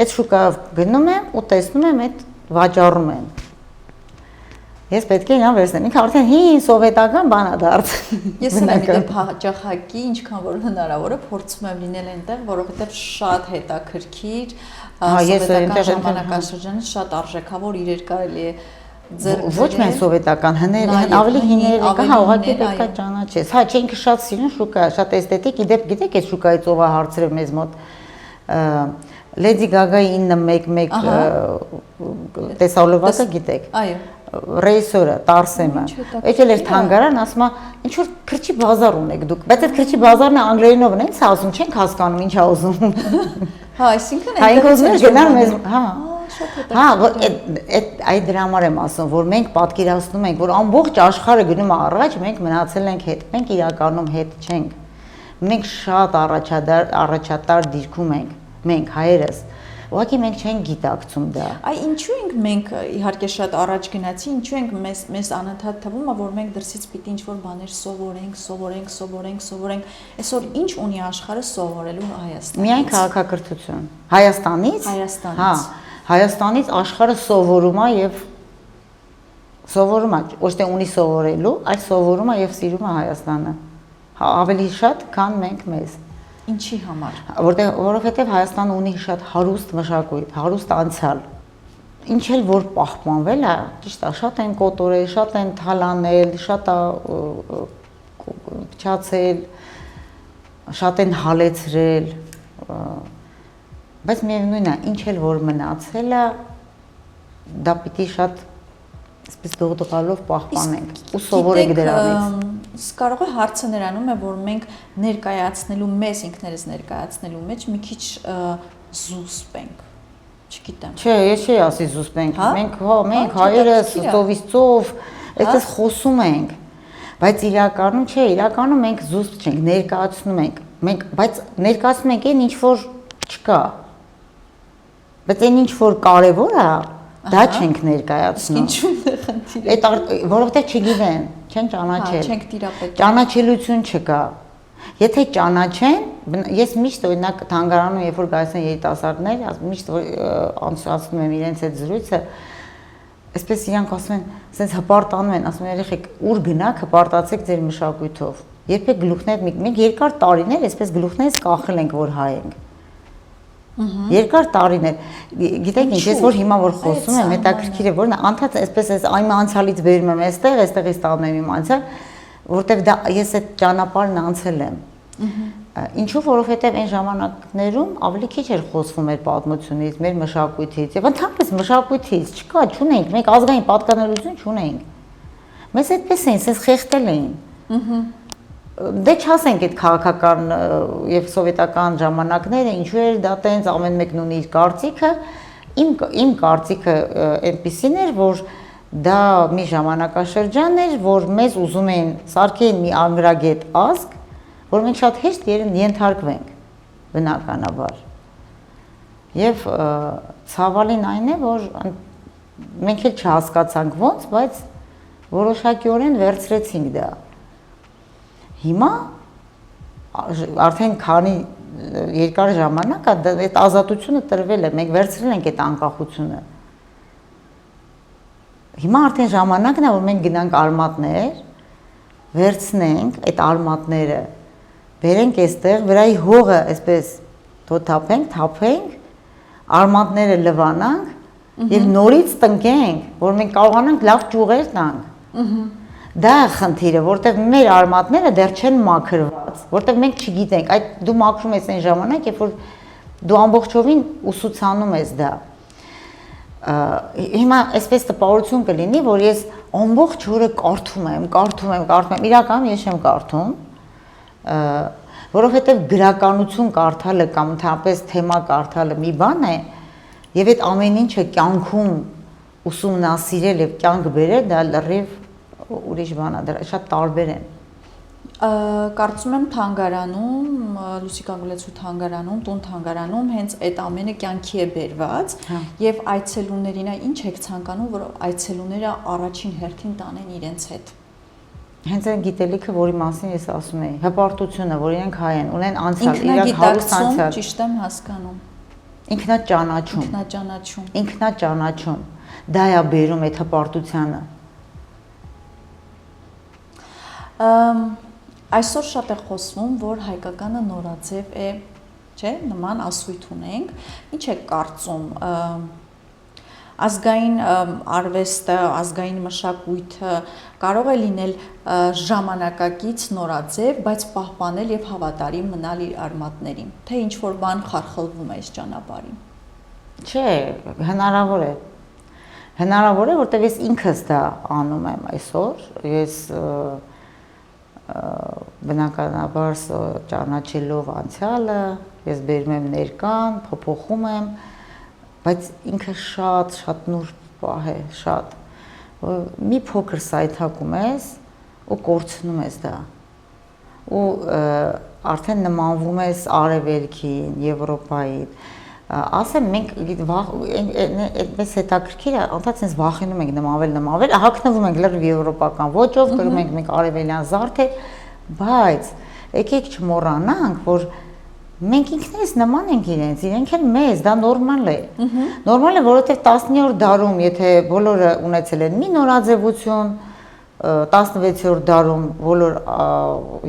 այդ շուկայով գնում եմ ու տեսնում եմ այդ վաճառում են, ես պետք է իրան վերցնեմ, ինքը արդեն հին սովետական բան է դարձել։ Ես էլ եմ դեպ հաճախակի, ինչքան որ հնարավոր է փորձում եմ լինել այնտեղ, որովհետև շատ հետաքրքիր սովետական ժամանակաշրջանը շատ արժեքավոր իրեր կարելի է ձեռք բերել։ Ոչ միայն սովետական, ավելի հիներ կա, ուղղակի պետք է ճանաչես։ Հա, չենք շատ սիրուն շուկա, շատ էսթետիկ, իդեպ գիտեք այդ շուկայից ով է հարցրել մեզ մոտ Lady Gaga-ի 911 տեսալովակը գիտեք։ Այո։ Ռեյսորը, Տարսեմը, եկել էր թանգարան, ասում է, ինչ որ քրչի բազար ունեք դուք, բայց այդ քրչի բազարն է անգլերենով նենց է ասում, չենք հասկանում ինչ է ուզում։ Հա, այսինքն այնտեղից գնալ մեզ, հա։ Հա, այդ դրա համար եմ ասում, որ մենք պատկերացնում ենք, որ ամբողջ աշխարհը գնում է առաջ, մենք մնացել ենք հետ, մենք իրականում հետ չենք։ Մենք շատ առաջատար դիրքում ենք, մենք հայերս։ Ուղղակի մենք չենք գիտակցում դա։ Այ ինչու ենք մենք իհարկե շատ առաջ գնացի, ինչու ենք մեզ անընդհատ թվում է, որ մենք դրսից պիտի ինչ-որ բաներ սովորենք։ Այսօր ինչ ունի աշխարհը սովորելու Հայաստանից։ Միայն քաղաքակրթություն։ Հայաստանից։ Հա, Հայաստանից աշխարհը սովորում է եւ սովորում է, ոչ թե ունի սովորելու, այլ սովորում է եւ սիրում է Հայաստանը։ Ավելի շատ, քան մենք մեզ։ Ինչի համար։ Որովհետև Հայաստանը ունի շատ հարուստ մշակույթ, հարուստ անցյալ։ Ինչ էլ որ պահպանվել է, ճիշտ է, շատ են կոտորել, շատ են թալանել, շատ է փչացել, շատ են հալեցրել, բայց միևնույնն է, ինչ էլ որ մնացել է, դա պիտի շատ այսպես դողդողալով պահպանենք ու սովորենք դրանից։ Կարող է հարցը նրանում է, որ մենք ներկայացնելու մեզ ինքներս ներկայացնելու մեջ մի քիչ զուսպ ենք։ Չգիտեմ։ Չէ, ես չի ասի զուսպ ենք։ Մենք հայերս ծովից ծով այդպես խոսում ենք։ Բայց իրականում չէ, իրականում մենք զուսպ չենք, ներկայացնում ենք։ Բայց ներկայացնում ենք այն ինչ որ չկա։ Բայց այն ինչ որ կարևոր է, դա չենք ներկայացնում։ Ինչու՞ն է խնդիրը։ Որովհետև չգիտեն, չեն ճանաչել։ Չենք տիրապետում։ Ճանաչելիություն չկա։ Եթե ճանաչեն, ես միշտ օրինակ թանգարանում երբ որ գալիս են երիտասարդներ, միշտ անցնում եմ իրենց այդ զրույցը, այսպես իրանք ասում են, ասենց հպարտանում են, ասում են երեխեք, ուր գնաք, հպարտացեք ձեր մշակույթով։ Երբեք գլուխներ մենք երկար տարիներ այսպես գլուխներից կախել ենք, որ հայ ենք։ Երկար տարիներ։ Գիտեք ինչ, ես որ հիմա որ խոսում եմ, հետաքրքիր է, որ անդադ այսպես էս այն անցյալից բերում եմ այստեղից տանում եմ իմ անցյալ, որտեվ դա ես այդ ճանապարհն անցել եմ։ Ինչու, որովհետև այն ժամանակներում ավելի քիչ էր խոսվում մեր պատմությունից, մեր մշակույթից, եւ ընդհանրապես մշակույթից չունեինք, մենք ազգային պատկանելություն չունեինք։ Մեզ այդպես էին, sense խեղդել էին։ Դե չասենք այդ քաղաքական եւ սովետական ժամանակները, ինչու էր դա տենց ամեն մեկն ունի իր կարծիքը, իմ կարծիքը այնպեսին էր, որ դա մի ժամանակաշրջան էր, որ մեզ ուզում էին սարքեին մի անգրագետ ազգ, որ մենք շատ հեշտ ենթարկվենք, բնականաբար։ Եվ ցավալին այն է, որ մենք էլ չհասկացանք ոնց, բայց որոշակիորեն վերցրեցինք դա։ Հիմա արդեն քանի երկար ժամանակ այդ ազատությունը տրվել է, մենք վերցրել ենք այդ անկախությունը։ Հիմա արդեն ժամանակն է, որ մենք գնանք արմատներ, վերցնենք այդ արմատները, բերենք այստեղ, վրայի հողը այսպես թափենք, արմատները լվանանք եւ նորից տնկենք, որ մենք կարողանանք լավ ճյուղեր տանք։ Դա է խնդիրը, որտեղ մեր արմատները դեռ չեն մաքրված, որտեղ մենք չգիտենք, այդ դու մաքրում ես այն ժամանակ, երբ որ դու ամբողջովին ուսուցանում ես դա։ Հիմա այսպես տպավորություն կլինի, որ ես ամբողջ օրը կարդում եմ, իրականում ես չեմ կարդում, որովհետև գրականություն կարդալը կամ ընդհանրապես թեմա կարդալը մի բան է, եւ այդ ամեն ինչը կյանքում ուսումնասիրել եւ կյանք բերել, դա լրիվ ուրիշ բան է, դրա շատ տարբեր են։ Կարծում եմ թանգարանում, Լուսիկա Գուլեցու թանգարանում, տուն թանգարանում հենց այդ ամենը կյանքի է բերված եւ այցելուներին ինչ եք ցանկանում, որ այցելուները առաջին հերթին տանեն իրենց հետ։ Հենց այն գիտելիքը, որի մասին ես ասում եի, հպարտությունը, որ իրենք հայ են, ունեն անցյալ, իրենք հարուստ անցյալ։ Ճիշտ եմ հասկանում։ Ինքնաճանաչում։ Դա է բերում այդ հպարտությանը։ Այսօր շատ է խոսվում, որ հայկականը նորաձև է, չէ, նման ասույթ ունենք։ Ինչ է կարծում, ազգային արվեստը, ազգային մշակույթը կարող է լինել ժամանակակից նորաձև, բայց պահպանել եւ հավատարիմ մնալ իր արմատներին, թե ինչ որ բան խարխլվում է այս ճանապարհին։ Չէ, հնարավոր է։ Հնարավոր է, որտեղ ես ինքս դա անում եմ այսօր, ես բնականաբար ճանաչելով անցյալը, ես բերում եմ ներկան, փոփոխում եմ, բայց ինքը շատ նուրբ պահ է, շատ։ Մի փոքր սայթակում ես ու կորցնում ես դա։ Ու արդեն նմանվում ես Արևելքին, Եվրոպային։ Ասեմ, մենք այդպես հետաքրքիր է, անդադ sense վախենում ենք նմանվել, հագնվում ենք լրիվ եվրոպական ոճով, կրում ենք մենք արևելյան զարդեր, բայց եկեք չմոռանանք, որ մենք ինքներս նման ենք իրենք են մեզ, դա նորմալ է։ Նորմալ է, որովհետև 10-րդ դարում, եթե բոլորը ունեցել են մի նորաձևություն, 16-րդ դարում բոլոր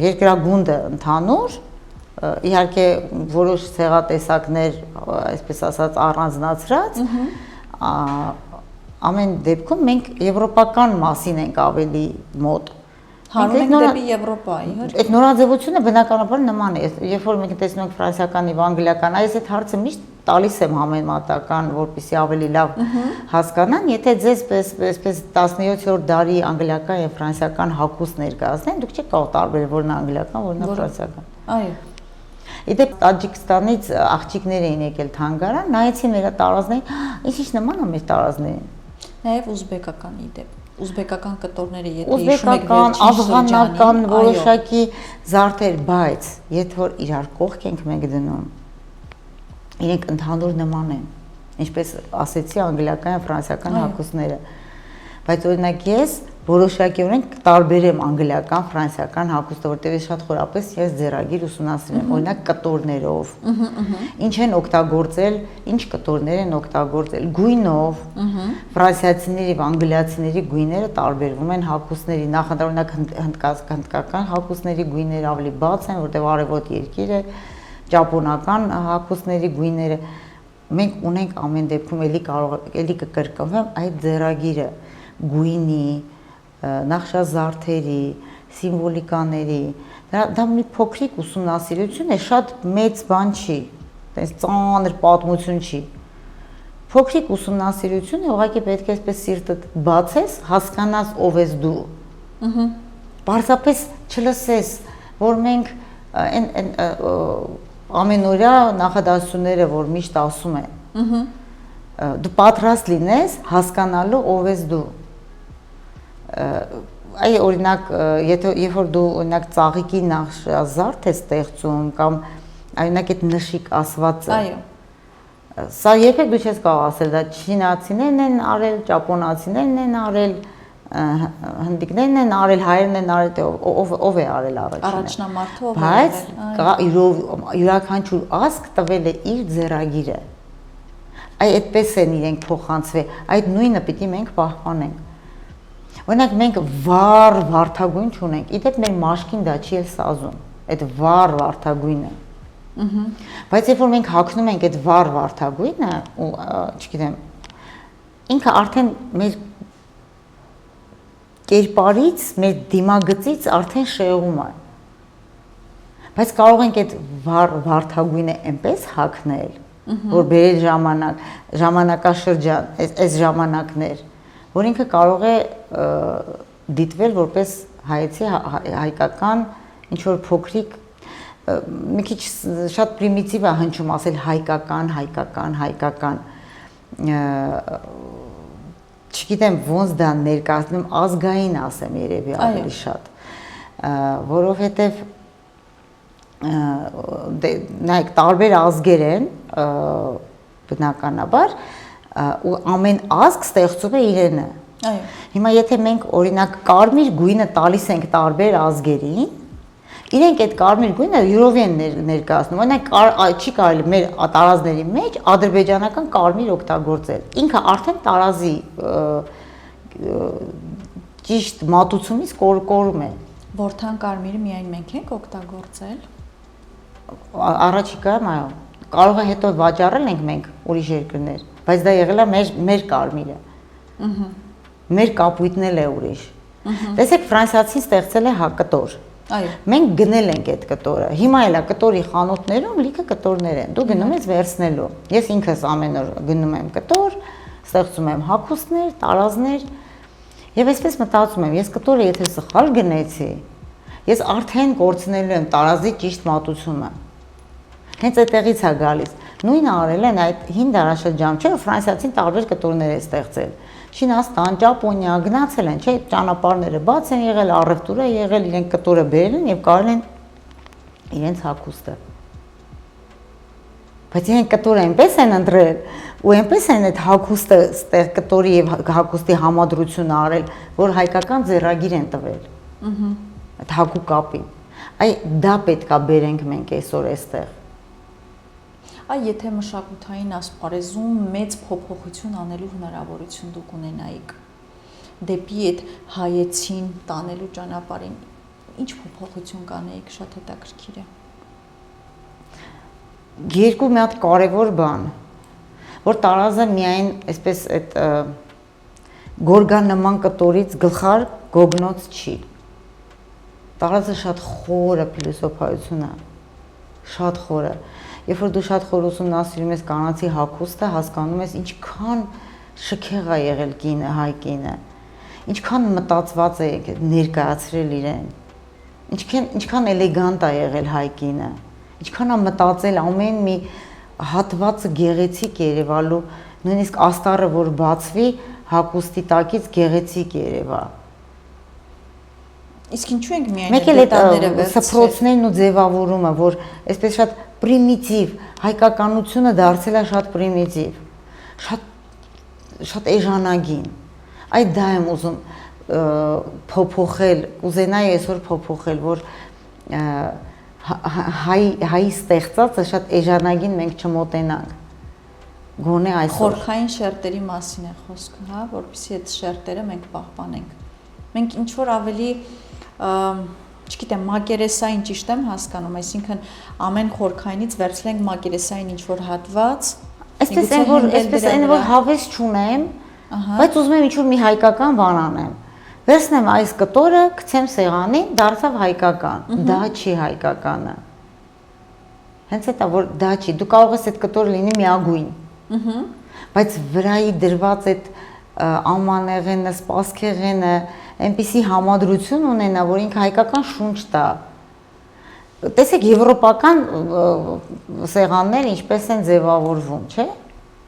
երկրագունդը ընդհանուր, իհարկե որոշ ցեղատեսակներ, այսպես ասած, առանձնացրած, ամեն դեպքում մենք եվրոպական մասին ենք ավելի մոտ։ Հարում ենք դեպի Եվրոպա, իհարկե։ Այդ նորաձևությունը բնականաբար նման է, երբ որ մենք տեսնում ենք ֆրանսիական եւ անգլիական, այս այդ հարցը միշտ տալիս եմ համեմատական, որպեսզի ավելի լավ հասկանան, եթե ձեզ այսպես 17-րդ դարի անգլիական եւ ֆրանսիական հագուստ ներկայացնեն, դուք չեք կարող տարբերել որն է անգլիական, որն է ֆրանսիական։ Այո։ Իդեպ Տաջիկստանից աղջիկներ էին եկել թանգարան, նայեցին մեր տարազներին, ինչ նման է մեր տարազներին։ Նաև ուզբեկական իդեպ։ Ուզբեկական կտորները, եթե հիշում եք վերջին աֆղանական որոշակի զարդեր, բայց եթե որ իրար կողք ենք մենք դնում, իրենք ընդհանուր նման են, ինչպես ասեցի անգլիական եւ ֆրանսիական հագուստները, բայց օրինակ ես որոշակիորեն տարբերեմ անգլիական, ֆրանսիական հագուստը, որտեղ ես շատ խորապես ես ձեռագիր ուսումնասիրել եմ, օրինակ կտորներով, ինչ են օգտագործել, ինչ կտորներ են օգտագործել, գույնով, ֆրանսիացիների եւ անգլիացիների գույները տարբերվում են հագուստների, նախ օրինակ հնդկական հագուստների գույները ավելի բաց են, որտեղ արևոտ երկիր է, ճապոնական հագուստների գույները մենք ունենք ամեն դեպքում էլի կկրկնվեմ այդ ձեռագիրը գույնի, նախշազարդերի, սիմվոլիկաների, դա մի փոքրիկ ուսումնասիրություն է, շատ մեծ բան չի, այդպես ծանր պատմություն չի։ Փոքրիկ ուսումնասիրություն է, ուղղակի պետք է այսպես սիրտդ բացես, հասկանաս ով ես դու։ Պարզապես չլսես, որ մենք այն ամենօրյա նախադասությունները, որ միշտ ասում են, դու պատրաստ լինես հասկանալու ով ես դու։ Այ օրինակ, երբ որ դու օրինակ ծաղիկի նախշազարդ ես ստեղծում կամ օրինակ այդ նշիկ ասվածը, սա երբեք դու չես կարող ասել, դա չինացիներն են արել, ճապոնացիներն են արել, հնդիկներն են արել, հայերն են արել, ով է արել առաջնամարտը, ով է արել։ Բայց յուրաքանչյուր ազգ տվել է իր ձեռագիրը։ Այդպես են իրենք փոխանցվել, այդ նույնը պիտի մենք պահպանենք։ Օրինակ մենք վառ վարդագույն չունենք, իդեպ մեր մաշկին դա չի էլ սազում, այդ վառ վարդագույնը։ Բայց երբ որ մենք հագնում ենք այդ վառ վարդագույնը, ու չգիտեմ, ինքը արդեն մեր կերպարից, մեր դիմագծից արդեն շեղում է։ Բայց կարող ենք այդ վառ վարդագույնը այնպես հագնել, որ բերել ժամանակաշրջան, այս ժամանակներ, որ ինքը կարող է դիտվել որպես հայկական ինչ-որ փոքրիկ մի քիչ շատ պրիմիտիվ է հնչում ասել հայկական, չգիտեմ ոնց դա ներկայացնում, ազգային ասեմ երևի ավելի շատ, որովհետև նայեք տարբեր ազգեր են բնականաբար ու ամեն ազգ ստեղծում է իրենը։ Հիմա եթե մենք օրինակ կարմիր գույնը տալիս ենք տարբեր ազգերին, իրենք այդ կարմիր գույնը յուրովի են ներկայացնում, օրինակ չի կարելի մեր տարազների մեջ ադրբեջանական կարմիր օգտագործել, ինքը արդեն տարազի ճիշտ մատուցումից կորում է։ Որդան կարմիրը միայն մենք ենք օգտագործել։ Առաջիկայում այո, կարող է հետո վաճառել ենք մենք ուրիշ երկրներ, բայց դա եղել է մեր կարմիրը։ Մեր կապույտն էլ է ուրիշ։ Տեսեք, ֆրանսիացին ստեղծել է կտոր։ Մենք գնել ենք այդ կտորը, հիմա էլ է կտորի խանութներում լիքը կտորներ են, դու գնում ես վերցնելու, ես ինքս ամեն օր գնում եմ կտոր, ստեղծում եմ հագուստներ, տարազներ եւ այսպես մտածում եմ, ես կտորը եթե սխալ գնեցի, ես արդեն կորցնելու եմ տարազի ճիշտ մատուցումը, հենց այդտեղից է գալիս, նույնը արել են այդ հին դարաշրջանում, չէ՞ ֆրանսիացին տարբեր կտորներ է ստեղծել, Չինաստան, Ճապոնիա գնացել են, չէ՞, ճանապարհները բաց են եղել, առևտուր է եղել, իրենք կտորը բերել են եւ կարել են իրենց հագուստը։ Բայց իրենք կտորը այնպես են ընտրել, ու այնպես են այդ հագուստը ստեղ կտորի եւ հագուստի համադրությունը արել, որ հայկական ձեռագիր են տվել։ Այդ հագու կապին։ Այ դա պետքա բերենք մենք այսօր այստեղ։ Այ եթե մշակութային ասպարեզում մեծ փոփոխություն անելու հնարավորություն դուք ունենայիք դեպի այդ հայեցին տանելու ճանապարհին, ինչ փոփոխություն կանեիք, շատ հետաքրքիր է։ Երկու մի հատ կարևոր բան, որ տարազը միայն այսպես այդ գորգանման կտորից գլխար գոգնոց չի։ Տարազը շատ խորը փիլիսոփայություն է, շատ խորը։ Երբ որ դու շատ խոր ուսումնասիրում ես կանացի հագուստը, հասկանում ես ինչքան շքեղ է եղել կինը, հայ կինը, ինչքան մտածված է ներկայացրել իրեն, ինչքան էլեգանտ է եղել հայ կինը, ինչքան է մտածել ամեն մի հատվածը գեղեցիկ երևալու, նույնիսկ աստառը որ բացվի, հագուստի տակից գեղեցիկ երևա։ Իսկ ինչու ենք միայն մեկ էլ այդ սփռոցներն ու ձևավորումը, որ այսպես շատ պրիմիտիվ, հայկականությունը դարձել է շատ պրիմիտիվ, շատ էժանագին։ Այդ դա եմ ուզում փոփոխել, կուզենայի այսօր փոփոխել, որ հայի ստեղծածը շատ էժանագին մենք չմոտենանք։ Գոնե այսօր խորքային շերտերի մասին է խոսքը, որպեսզի այդ շերտերը մենք պահպանենք։ Մենք ինչ որ ավելի չգիտեմ, մակերեսային ճիշտ եմ հասկանում, այսինքն ամեն խորքայինից վերցնենք մակերեսային ինչ-որ հատված, Այսպես այն որ հավես չունեմ, բայց ուզում եմ ինչ-որ մի հայկական բան անեմ։ Վերցնեմ այս կտորը, գցեմ սեղանին, դարձավ հայկական, դա չի հայկականը։ Հենց էտա որ դա չի, դու կարող ես այդ կտորը լինի միագույն։ Բայց վրայի դրված այդ ամանեղենը, սպասքեղենը, այնպիսի համադրություն ունենա, որ ինքը հայկական շունչ տա։ Տեսեք եվրոպական սեղանները ինչպես են ձևավորվում, չէ՞։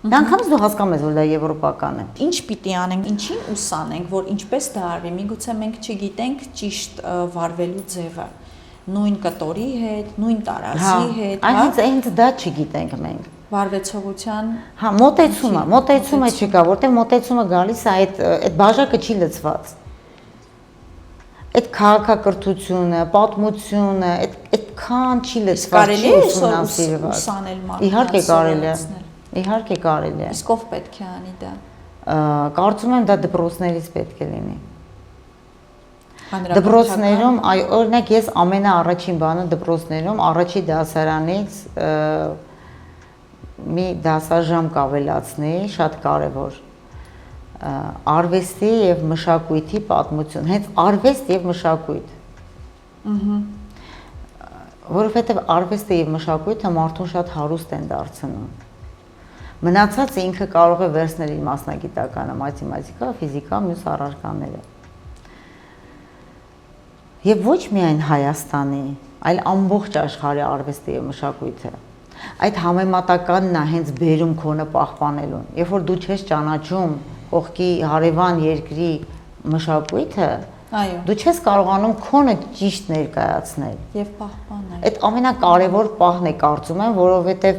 Դա անգամից դու հասկանում ես, որ դա եվրոպական է։ Ինչ պիտի անենք, ինչին ուսանենք, որ ինչպես դա արվի, միգուցե մենք չգիտենք ճիշտ վարվելու ձևը, նույն կտորի հետ, նույն տարազի հետ, հենց դա չգիտենք մենք։ Վարվեցողության մոտեցումը չկա, որտեղ մոտեցումը գալիս է այդ բաժակը չի լցված։ Այդ քաղաքակրթությունը, պատմությունը, այդքան չի լցված, չի ուսումնասիրված։ Իհարկե կարելի է։ Իհարկե կարելի է։ Իսկ ով պետք է անի դա։ Կարծում եմ դա դպրոցներից պետք է լինի։ Դպրոցներում, օրինակ ես ամենաառաջին բանը դպրոցներում առաջի դասարանից մի դասաժամ կավելացնի, շատ կարևոր։ Արվեստի եւ մշակույթի պատմություն, հենց արվեստ եւ մշակույթ։ Որովհետեւ արվեստը եւ մշակույթը մարդուն շատ հարուստ են դարձնում։ Մնացածը ինքը կարող է վերցնել իր մասնագիտականը, մաթեմատիկա, ֆիզիկա, մյուս առարկաները։ Եվ ոչ միայն Հայաստանի, այլ ամբողջ աշխարհի արվեստը եւ մշակույթը։ Այդ համեմատականն է հենց բերում քոնը պահպանելուն։ Երբ որ դու չես ճանաչում կողքի հարևան երկրի մշակույթը, դու չես կարողանում քոնը ճիշտ ներկայացնել եւ պահպանել։ Այդ ամենակարևոր պահն է կարծում եմ, որովհետեւ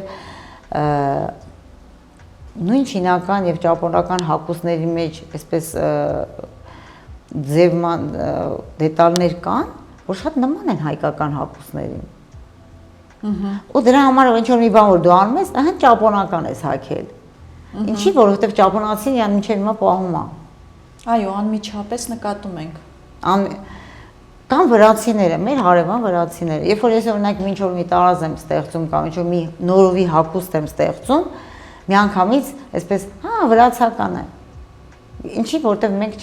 նույն չինական եւ ճապոնական հագուստների մեջ այսպես ձևման դետալներ կան, որ շատ նման են հայկական հագուստներին։ Ու դրա համար ինչ որ մի բան որ դու անում ես, հենց ճապոնական ես հագել։ Ինչի, որովհետեւ ճապոնացին յան մինչեւ հիմա պահում է։ Այո, անմիջապես նկատում ենք։ Կան վրացիները, մեր հարևան վրացիները։ Երբ որ ես օրինակ ինչ որ մի տարազ եմ ստեղծում կամ ինչ որ մի նորովի հագուստ եմ ստեղծում, միանգամից այսպես, վրացական է։ Ինչի, որտեվ մենք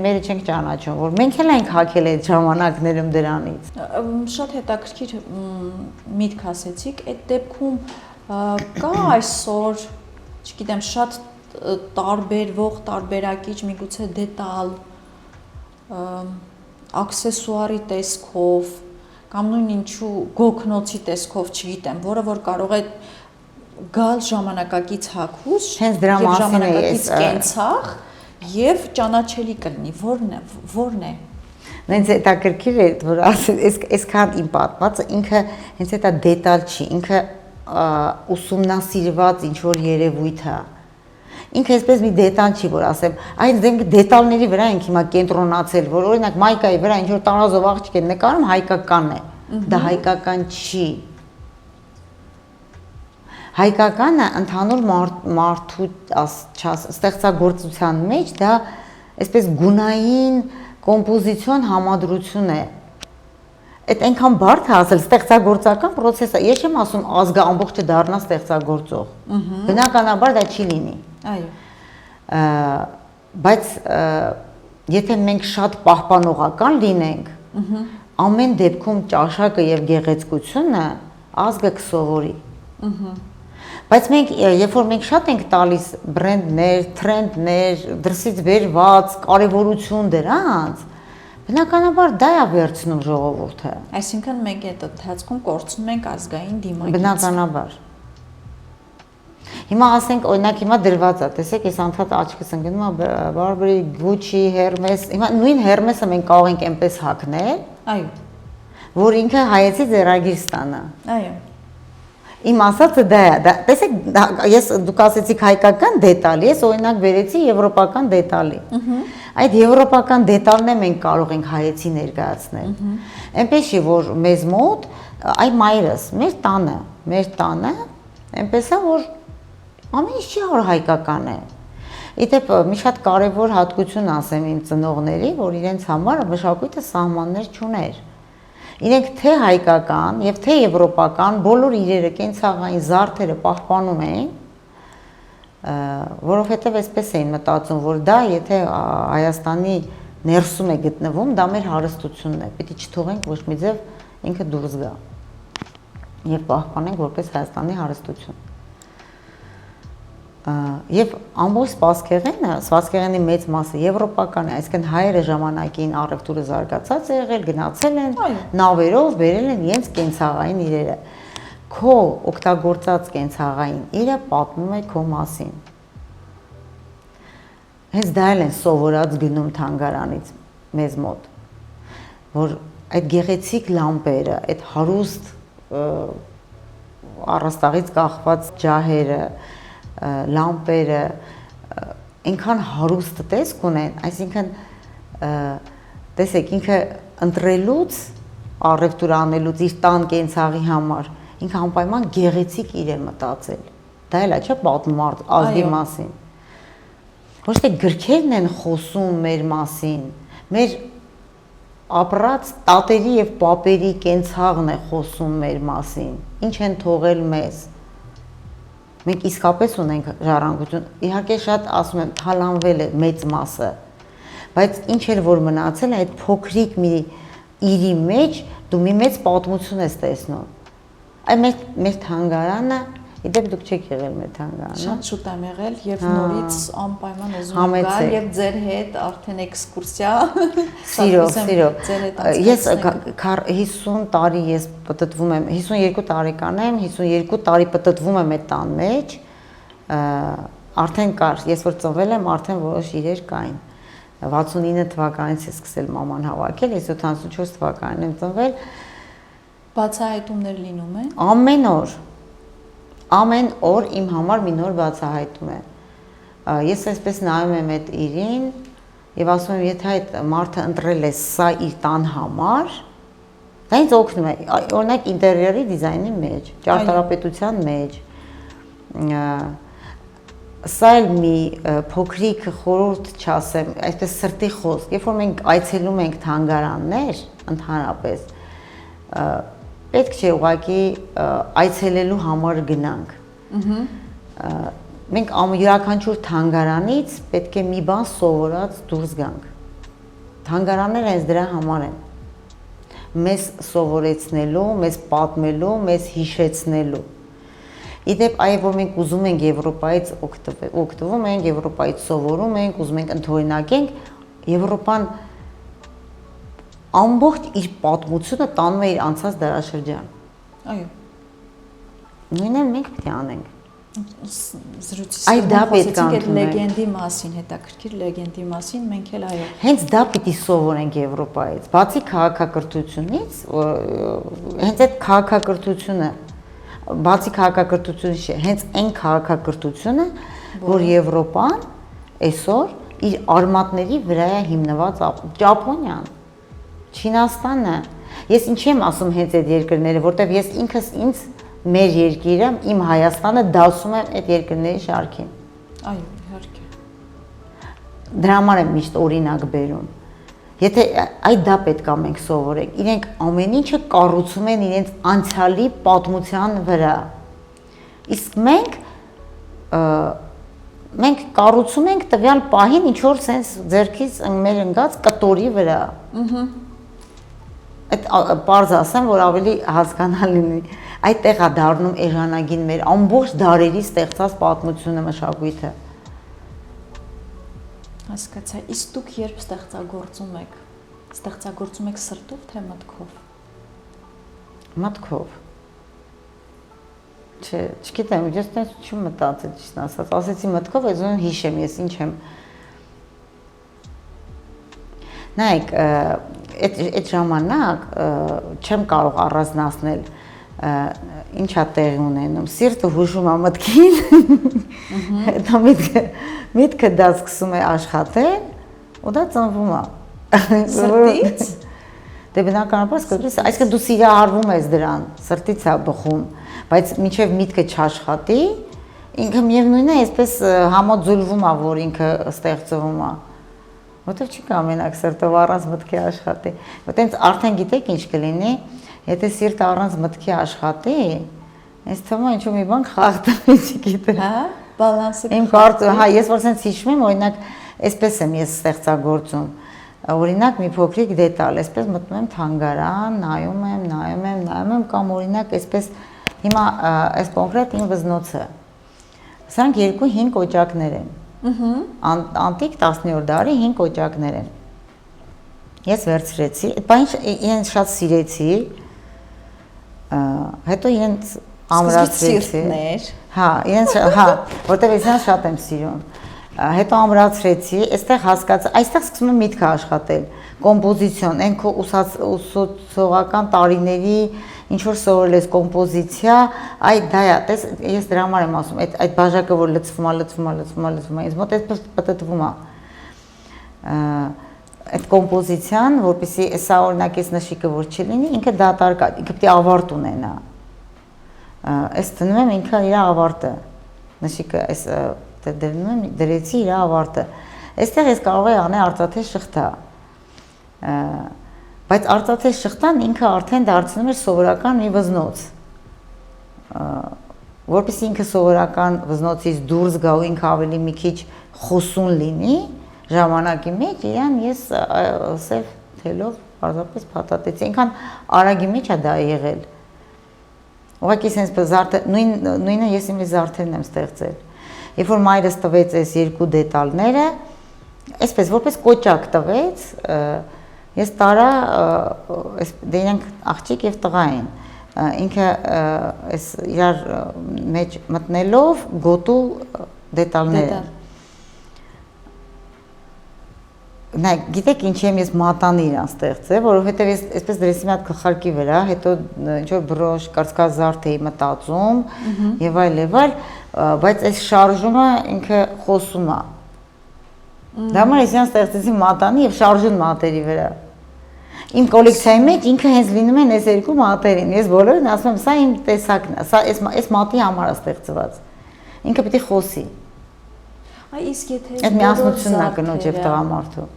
մերը չենք ճանաչում, որ մենք էլ ենք հագել այդ ժամանակներում դրանից։ Շատ հետաքրքիր միտք ասեցիք, այդ դեպքում կա այսօր, չգիտեմ, շատ տարբերվող, տարբերակիչ, միգուցե դետալ, աքսեսուարի տեսքով, կամ նույն ինչու գոգնոցի տեսքով, չգիտեմ, որը որ կարող է գալ ժամանակակից հագուստ, հենց դրա մասին է ժամանակակից կենցաղ եւ ճանաչելի կլինի, որն է։ Նենց հետաքրքիր է, որ այսքան իմ պատմածը ինքը հենց էտա դետալ չի, ինքը ուսումնասիրված ինչ որ երևույթ է։ Ինքը այսպես մի դետալ չի, որ ասեմ, այն դետալների վրա ենք հիմա կենտրոնացել, որ օրինակ մայկայի վրա ինչ որ տարազով աղջիկ են նկարում, հայկական է։ Դա հայկական չի։ Հայկականը ընդհանուր մարդու ստեղծագործության մեջ դա այսպես գունային կոմպոզիցիոն համադրություն է։ Այդ այնքան բարդ է ասել ստեղծագործական process-ը։ Ես չեմ ասում ազգը ամբողջը դառնա ստեղծագործող։ Բնականաբար դա չի լինի։ Այո։ Բայց եթե մենք շատ պահպանողական լինենք, ամեն դեպքում ճաշակը եւ գեղեցկությունը ազգը կսովորի։ Բայց մենք երբ որ մենք շատ ենք տալիս բրենդներ, թրենդներ, դրսից բերված կարևորություն դրանց, բնականաբար դա է վերցնում ժողովուրդը։ Այսինքն մենք այդ ընթացքում կորցնում ենք ազգային դիմակից։ Բնականաբար։ Հիմա ասենք օրինակ հիմա դրված է, տեսեք, ես անդադ աչքս ընկնում է Burberry, Gucci, Hermes, հիմա նույն Hermes-ը մենք կարող ենք այնպես հագնել, այո, որ ինքը հայեցի ձեռագիր ստանա։ Այո։ Իմ ասածը դա է, տեսեք, ես դուք ասեցիք հայկական դետալի, ես օրինակ վերեցի եվրոպական դետալի։ Այդ եվրոպական դետալն է մենք կարող ենք հայեցի ներկայացնել։ Այնպես չի, որ մեզ մոտ, այ մայրս, մեր տանը, այնպես է, որ ամեն ինչ չի որ հայկական է։ Իդեպ մի շատ կարևոր հատկություն ասեմ իմ ծնողների, որ իրենց համար մշակույթը սահմաններ չուներ։ Իրենք թե հայկական եւ թե եվրոպական բոլոր իրերը կենցաղային զարդերը պահպանում էին, որովհետեւ այսպես էին մտածում, որ դա եթե Հայաստանի ներսում է գտնվում, դա մեր հարստությունն է, պիտի չթողենք ոչ մի ձև ինքը դուրս գա եւ պահպանենք որպես Հայաստանի հարստություն։ Եվ ամբողջ սպասքեղենի մեծ մասը եվրոպական է, այսինքն հայերը ժամանակին առևտուրը զարգացած է եղել, գնացել են նավերով, բերել են իրենց կենցաղային իրերը։ Քո օգտագործած կենցաղային իրը պատմում է քո մասին։ Հենց դա են սովորած գնում թանգարանից մեզ մոտ, որ այդ գեղեցիկ լամպերը, այդ հարուստ առաստաղից կախված ջահերը, լամպերը այնքան հարուստ տեսք ունեն, այսինքն տեսեք ինքը ընտրելուց, առևտուր անելուց իր տան կենցաղի համար, ինքը անպայման գեղեցիկ իր է մտածել։ Դա էլ է, չէ՞, պատմում ազգի մասին։ Ոչ թե գրքերն են խոսում մեր մասին, մեր ապրած տատերի եւ պապերի կենցաղն է խոսում մեր մասին, ինչ են թողել մեզ։ Մենք իսկապես ունենք ժառանգություն, իհարկե շատ ասում եմ, թալանվել է մեծ մասը, բայց ինչ էլ որ մնացել է, այդ փոքրիկ մի իրի մեջ դու մի մեծ պատմություն ես տեսնում։ Այ մեր թանգարանը, իդեպ դուք չեք եղել մեր թանգարանը։ Շատ շուտ եմ եղել եւ նորից անպայման ուզում եմ գալ եւ ձեր հետ արդեն էքսկուրսիա։ Սիրո։ Ես 50 տարի ես պտտվում եմ, 52 տարեկան եմ, 52 տարի պտտվում եմ այդ տան մեջ։ Արդեն կար, ես որ ծնվել եմ, արդեն որոշ իրեր կային։ 69 թվականից է սկսել մաման հավաքել, ես 74 թվականին եմ ծնվել։ Բացահայտումներ լինում են։ Ամեն օր իմ համար մի նոր բացահայտում է։ Ես այսպես նայում եմ այդ իրին եւ ասում եմ, եթե այդ մարդը ընտրել է սա իր տան համար, դա ինձ օգնում է, օրինակ ինտերիերի դիզայնի մեջ, ճարտարապետության մեջ։ Սա էլ մի փոքրիկ խորհուրդ չասեմ, այսպես սրտի խոսք, երբ որ մենք այցելում ենք թանգարաններ, ընդհանրապես պետք չէ ուղղակի այցելելու համար գնանք։ Մենք յուրաքանչյուր թանգարանից պետք է մի բան սովորած դուրս գանք։ Թանգարանները հենց դրա համար են։ Մեզ սովորեցնելու, մեզ պատմելու, մեզ հիշեցնելու։ Իդեպ այ որ մենք ուզում ենք Եվրոպայից օգտվում ենք, Եվրոպայից սովորում ենք, ուզում ենք ընդօրինակենք, Եվրոպան ամբողջ իր պատմությունը տանում է իր անցած դարաշրջան։ Այո։ Նույնը մենք պետք է անենք։ Զրույցի խոսեցինք լեգենդի մասին, հետաքրքիր լեգենդի մասին, մենք էլ այո։ Հենց դա պիտի սովորենք Եվրոպայից։ Բացի քաղաքակրթությունից, հենց այդ քաղաքակրթությունը, բացի քաղաքակրթությունից, հենց այն քաղաքակրթությունը, որ Եվրոպան այսօր իր արմատների վրա է հիմնված, Ճապոնիան, Չինաստանը, ես ինչի եմ ասում հենց այդ երկրները, որտեվ ես ինքս ինձ մեր երկիրը, իմ Հայաստանը դասում եմ այդ երկրների շարքին։ Այո, իհարկե։ Դրա համար եմ միշտ օրինակ բերում։ Եթե այդ դա պետք է մենք սովորենք, իրենք ամեն ինչը կառուցում են իրենց անցյալի պատմության վրա։ Իսկ մենք կառուցում ենք տվյալ պահին ինչ որ sense ձերքից մեր ընկած կտորի վրա։ Այդ պարզ ասեմ, որ ավելի հասկանալի լինի։ Այդտեղ է դառնում էժանագին մեր ամբողջ դարերի ստեղծած պատմությունը, մշակույթը։ Հասկացա, իսկ դուք երբ ստեղծագործում եք սրտով թե մտքով։ Մտքով։ Չէ, չգիտեմ, ես տես չեմ մտածել, ճիշտ ասած, ասեցի մտքով, ես ուն հիշեմ, ես ինչ եմ։ Նայեք, այդ ժամանակ չեմ կարող առանձնացնել ինչա տեղի ունենում, սիրտը հուշում է մտքին, հետո միտքը դա սկսում է աշխատել, ու դա ծնվում է։ Սրտից։ Դե բնականաբար սկսես, այսինքն դու սիրահարվում ես դրան, սրտից է բխում, բայց մինչև միտքը չաշխատի, ինքը միևնույնն է, այսպես համաձուլվում է, որ ինքը ստեղծվում է։ Որտեվ չի կամենակ սրտով առանց մտքի աշխատի։ Որտեղ արդեն գիտեք ինչ կլինի, եթե սիրտը առանց մտքի աշխատի, ինձ թվում է ինչ-որ մի բան խախտվի, չգիտեմ։ Հա, բալանսը։ Իմ կարծում, հա, ես որ sense հիշում եմ, օրինակ, այսպես եմ ես ստեղծագործում։ Օրինակ մի փոքրիկ դետալ, այսպես մտնում եմ թանգարան, նայում եմ կամ օրինակ այսպես հիմա այս կոնկրետ իմ վզնոցը։ Սրանք երկու հին կոճակներ են։ Անտիկ 10-րդ դարի հին կոճակներ են։ Ես վերցրեցի, այդ բանը իրենց շատ սիրեցի, հետո իրենց ամրացրեցի։ Հա, իրենց, հա, որտեղ ես իրենց շատ եմ սիրում։ Հետո ամրացրեցի, այստեղ հասկացա, այստեղ սկսում եմ միտքը աշխատել, կոմպոզիցիոն, այն քո ուսուցողական տարիների ինչ որ սովորել ես կոմպոզիցիա, այ դա է, տես ես դրա համար եմ ասում, այդ բաժակը որ լցվում է, ինձ մոտ այդպես պատտվում է։ Այդ կոմպոզիցիան, որպեսզի սա օրինակ այս նշիկը որ չլինի, ինքը դատարկ է, ինքը պետք է ավարտ ունենա։ Այս դնում եմ ինքը իր ավարտը, նշիկը այս դնում եմ, դրեցի իր ավարտը։ Այստեղ ես կարող եմ անել արծաթե շղթա։ Բայց արծաթե շղթան ինքը արդեն դարձնում էր սովորական մի վզնոց։ Որպեսզի ինքը սովորական վզնոցից դուրս գա ու ինքը ավելի մի քիչ խոսուն լինի, ժամանակի մեջ իրան ես սև թելով պարզապես փաթաթեցի, այնքան արագի մեջ է դա եղել։ Ուղղակի sense նույնը ես իմ զարդերն եմ ստեղծել։ Երբ որ մայրս տվեց այս երկու դետալները, այսպես որպես կոճակ տվեց, ես տարա, դե իրանք աղջիկ եւ տղա են, ինքը այս իրար մեջ մտնելով գոտու դետալները։ Նայ, գիտեք ինչի եմ ես մատանի իրան ստեղծել, որովհետև ես այսպես դրեցի մի հատ գլխարկի վրա, հետո ինչ որ բրոշ, կարծկազարդ էի մտածում եւ այլ, բայց այս շարժումը ինքը խոսում է։ Դա համար ես իրան ստեղծեցի մատանի եւ շարժուն մատերի վրա։ Իմ կոլեկցիայի մեջ ինքը հենց լինում են այս երկու մատերին։ Ես բոլորին ասում եմ, սա իմ տեսակն է, սա այս մատի համար է ստեղծված։ Ինքը պետք է խոսի։ Այ իսկ եթե այդ միասնությունն է կնոջ եւ տղամարդու։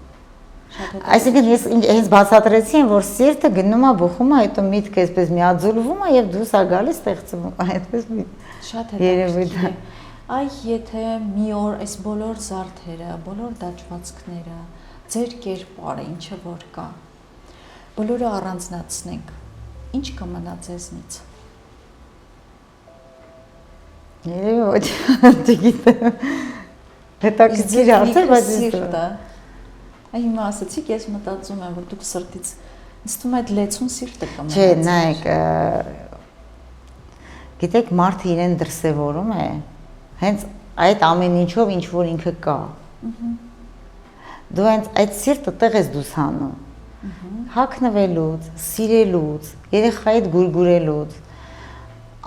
Այսինքն ես հենց բացատրեցի, որ սիրտը գնում է, բխում է, հետո միտքը այսպես միաձուլվում է եւ դուրս է գալիս ստեղծվում, այդպես մի շատ հետաքրքիր է։ Այ եթե մի օր այս բոլոր զարդերը, բոլոր դաջվածքները, ձեր կերպարը, ինչը որ կա, բոլորը առանձնացնենք, ինչ կմնա ձեզնից։ Երևի ոչ, չգիտեմ։ Հետաքրքիր հարցեր, բայց սիրտը։ Այ հիմա ասացիք, ես մտածում եմ, որ դուք սրտից ինձ թվում է այդ լեցուն սիրտը կմնա։ Չէ, նայեք, գիտեք, մարդը իրեն դրսևորում է հենց այդ ամեն ինչով, ինչ որ ինքը կա։ Դու հենց այդ սիրտը տեղ ես դուս հանում։ Հագնվելուց, սիրելուց, երեխայիդ գուրգուրելուց,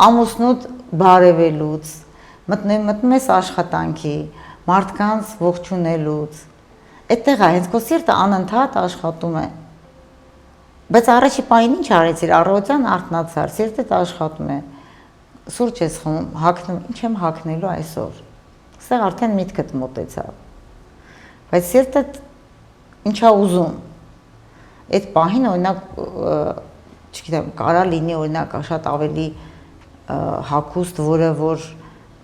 ամուսնուդ բարևելուց, մտնում ես աշխատանքի, մարդկանց ողջունելուց։ Այդտեղ է, հենց քո սիրտը անընդհատ աշխատում է։ Բայց առաջի պահին ինչ արեցիր, առավոտյան արթնացար, սիրտդ աշխատում է։ Սուրճ ես խմում, հագնում, ինչ եմ հագնելու այսօր։ Այստեղ արդեն միտքդ մոտեցավ։ Բայց սիրտդ ինչա ուզում։ Այդ պահին օրինակ, չգիտեմ, կարա լինի օրինակ շատ ավելի հագուստ, որը որ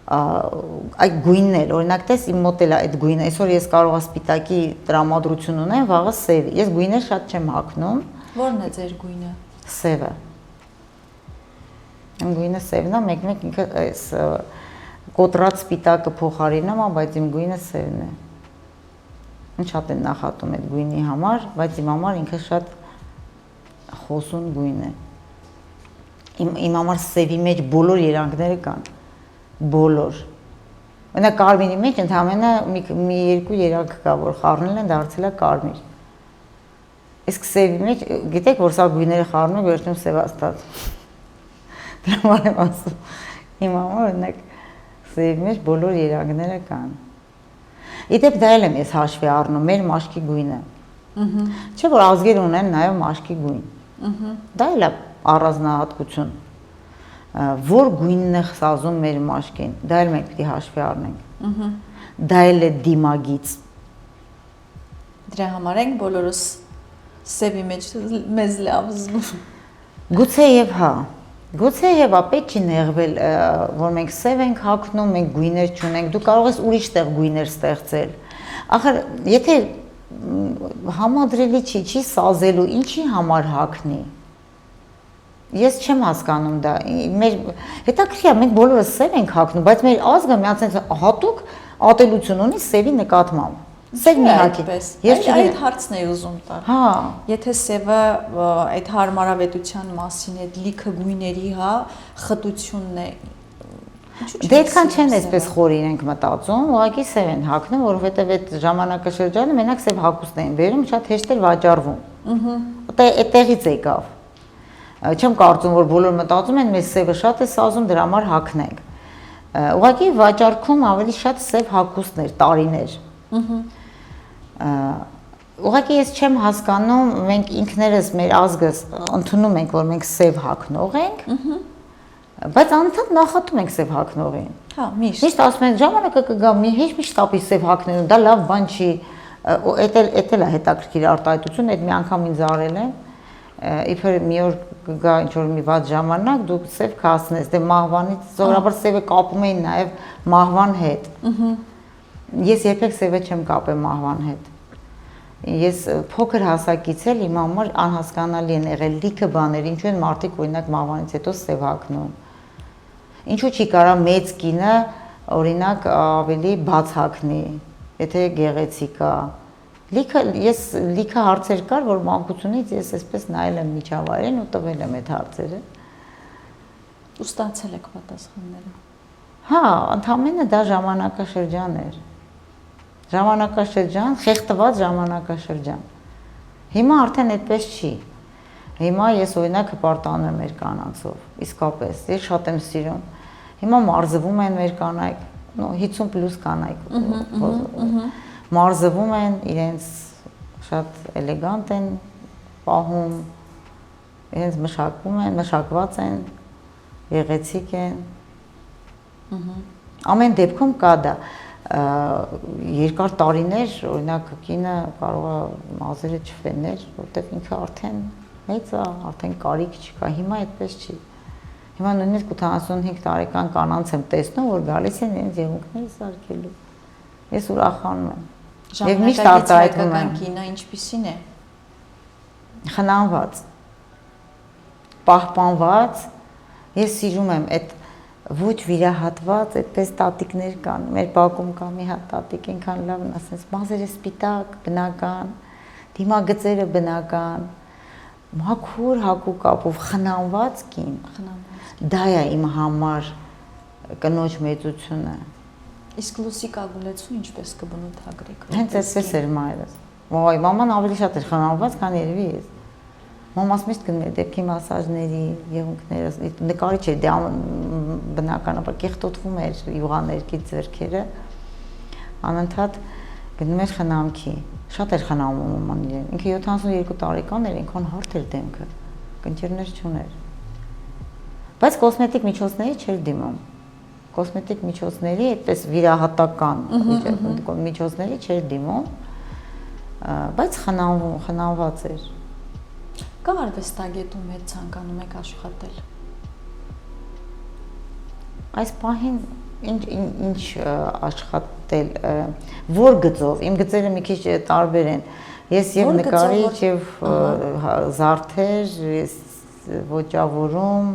այդ գույնն էլ, օրինակ տես իմ մոտ էլ այդ գույնը, այսօր ես կարող եմ սպիտակի տրամադրություն ունեմ, վաղը սև, ես գույներ շատ չեմ հագնում։ Որն է ձեր գույնը։ Սևը։ Իմ գույնը սևն է, մեկ-մեկ ինքը այս կոտրած սպիտակը փոխարինում է, բայց իմ գույնը սևն է։ Ինչ շատ են նախատում այդ գույնի համար, բայց իմ համար ինքը շատ խոսուն գույն է։ Իմ համար սևի մեջ բոլոր երանգները կան, բոլոր։ Օրինակ կարմիրի մեջ ընդհանրապես մի երկու երանգ կա, որ խառնել են, դարձել է կարմիր։ Իսկ սևի մեջ, գիտեք, որ սա գույները խառնում են, վերջում սևաստած։ Դրա համար եմ ասում։ Իմ համար օրինակ սևի մեջ բոլոր երանգները կան։ Իդեպ դա էլ եմ ես հաշվի առնում, մեր մաշկի գույնը։ Չէ՞ որ ազգեր ունեն նաև մաշկի գույն։ Դա էլ է առանձնահատկություն։ Որ գույնն է սազում մեր մաշկին, դա էլ մենք պետք է հաշվի առնենք։ Դա էլ է դիմագիծ։ Դրա համար ենք բոլորս սևի մեջ մեզ լավ զգում։ Գուցե եւ հա։ Գուցե եւ պետք չի նեղվել, որ մենք սև ենք հագնում, մենք գույներ չունենք, դու կարող ես ուրիշ տեղ գույներ ստեղծել։ Ախր եթե համադրելի չի սազելու, ինչի համար հագնի։ Ես չեմ հասկանում դա։ Մեր հետաքրքիր է, մենք բոլորս սև ենք հագնում, բայց մեր ազգը միացած հատուկ ատելություն ունի սևի նկատմամբ։ Սև մի հագի։ Ես այդ հարցն էի ուզում տալ։ Հա։ Եթե սևը այդ հարմարավետության մասին, այդ լիքը գույների, հա, խտությունն է։ Դե այդքան չեն այսպես խոր իրենք մտածում, ուղղակի սև են հագնում, որովհետև այդ ժամանակաշրջանը մենակ սև հագուստ էին բերում, շատ հեշտ էր վաճառվում։ Այդտեղից եկավ։ Չեմ կարծում, որ բոլորը մտածում են, մեզ սևը շատ է սազում, դրա համար հագնենք։ Ուղղակի վաճառքում ավելի շատ սև հագուստներ, տարիներ։ Ուղղակի ես չեմ հասկանում, մենք ինքներս մեր ազգս ընդունում ենք, որ մենք սև հագնող ենք, բայց անընդհատ նախատում ենք սև հագնողին։ Հա, միշտ։ Միշտ ասում են ժամանակը կգա, միշտ ապի սև հագնելու, դա լավ բան չի։ Էդ էլ է հետաքրքիր արտահայտություն, այդ մի անգամ ինձ արել են, իբր մի օր կգա ինչ-որ մի վատ ժամանակ, դու սև կհասնես, դե մահվանից զորաբար սևը կապում էին նաև մահվան հետ։ Ես երբեք սևը չեմ կապել մահվան հետ։ Ես փոքր հասակից էլ իմ համար անհասկանալի են եղել լիքը բաներ, ինչու են մարդիկ օրինակ մահվանից հետո սև հագնում։ Ինչու չի կարա մեծ կինը օրինակ ավելի բաց հագնի, եթե գեղեցիկ է։ Լիքը հարցեր կար, որ մանկությունից ես այսպես նայել եմ միջավայրին ու տվել եմ այդ հարցերը։ Ու ստացել եք պատասխանները։ Հա, ընդամենը դա ժամանակաշրջան էր։ Ժամանակաշրջան, խեղդված ժամանակաշրջան։ Հիմա արդեն այդպես չի։ Հիմա ես օրինակ հպարտանում եմ մեր կանանցով, իսկապես, ես շատ եմ սիրում։ Հիմա մարզվում են մեր կանայք, 50+ կանայք։ Մարզվում են, իրենց շատ էլեգանտ են պահում, իրենց մշակվում են, մշակված են, գեղեցիկ են։ Ամեն դեպքում կա դա։ Երկար տարիներ, օրինակ կինը կարող է մազերը չֆեներ, որտեղ ինքը արդեն մեծ է, արդեն կարիք չկա, հիմա այդպես չի։ Հիմա նույնիսկ 85 տարեկան կանանց եմ տեսնում, որ գալիս են իրենց եղունգները սարքելու։ Ես ուրախանում եմ։ Եվ միշտ արտահայտվում եմ։ Կինը ինչպիսին է։ Խնամված, պահպանված, ես սիրում եմ այդ ոչ վիրահատված, այդպես տատիկներ կան, մեր բակում կա մի հատ տատիկ, այնքան լավն ասես, մազերը սպիտակ, բնական, դիմագծերը բնական, մաքուր հագուկ ապով, խնամված կին, դա է իմ համար կնոջ մեծությունը։ Իսկ Լուսիկ Ագուլեցու ինչպես կբնութագրեք։ Հենց այսպես էր մայրս։ Ոայ, մաման ավելի շատ էր խնամված, քան երևի ես։ Մամաս միշտ գնում էր դեպքի մասաժների, եղունգները, նկարիչ էր, դե բնականաբար կեղտոտվում էր յուղաներկի ձեռքերը, անընդհատ գնում էր խնամքի, շատ էր խնամում մաման իրեն, ինքը 72 տարեկան էր, ինքան հարթ էր դեմքը, կնճիռներ չուներ, բայց կոսմետիկ միջոցների չէր դիմում, կոսմետիկ միջոցների, այդպես վիրահատական միջոցների չէր դիմում, բայց խնամված էր։ Կա արվեստագետում հետ ցանկանում եք աշխատել։ Այս պահին ինչ աշխատել, որ գծով, իմ գծերը մի քիչ տարբեր են։ Ես եւ նկարիչ եւ զարդեր, ես ոճավորում,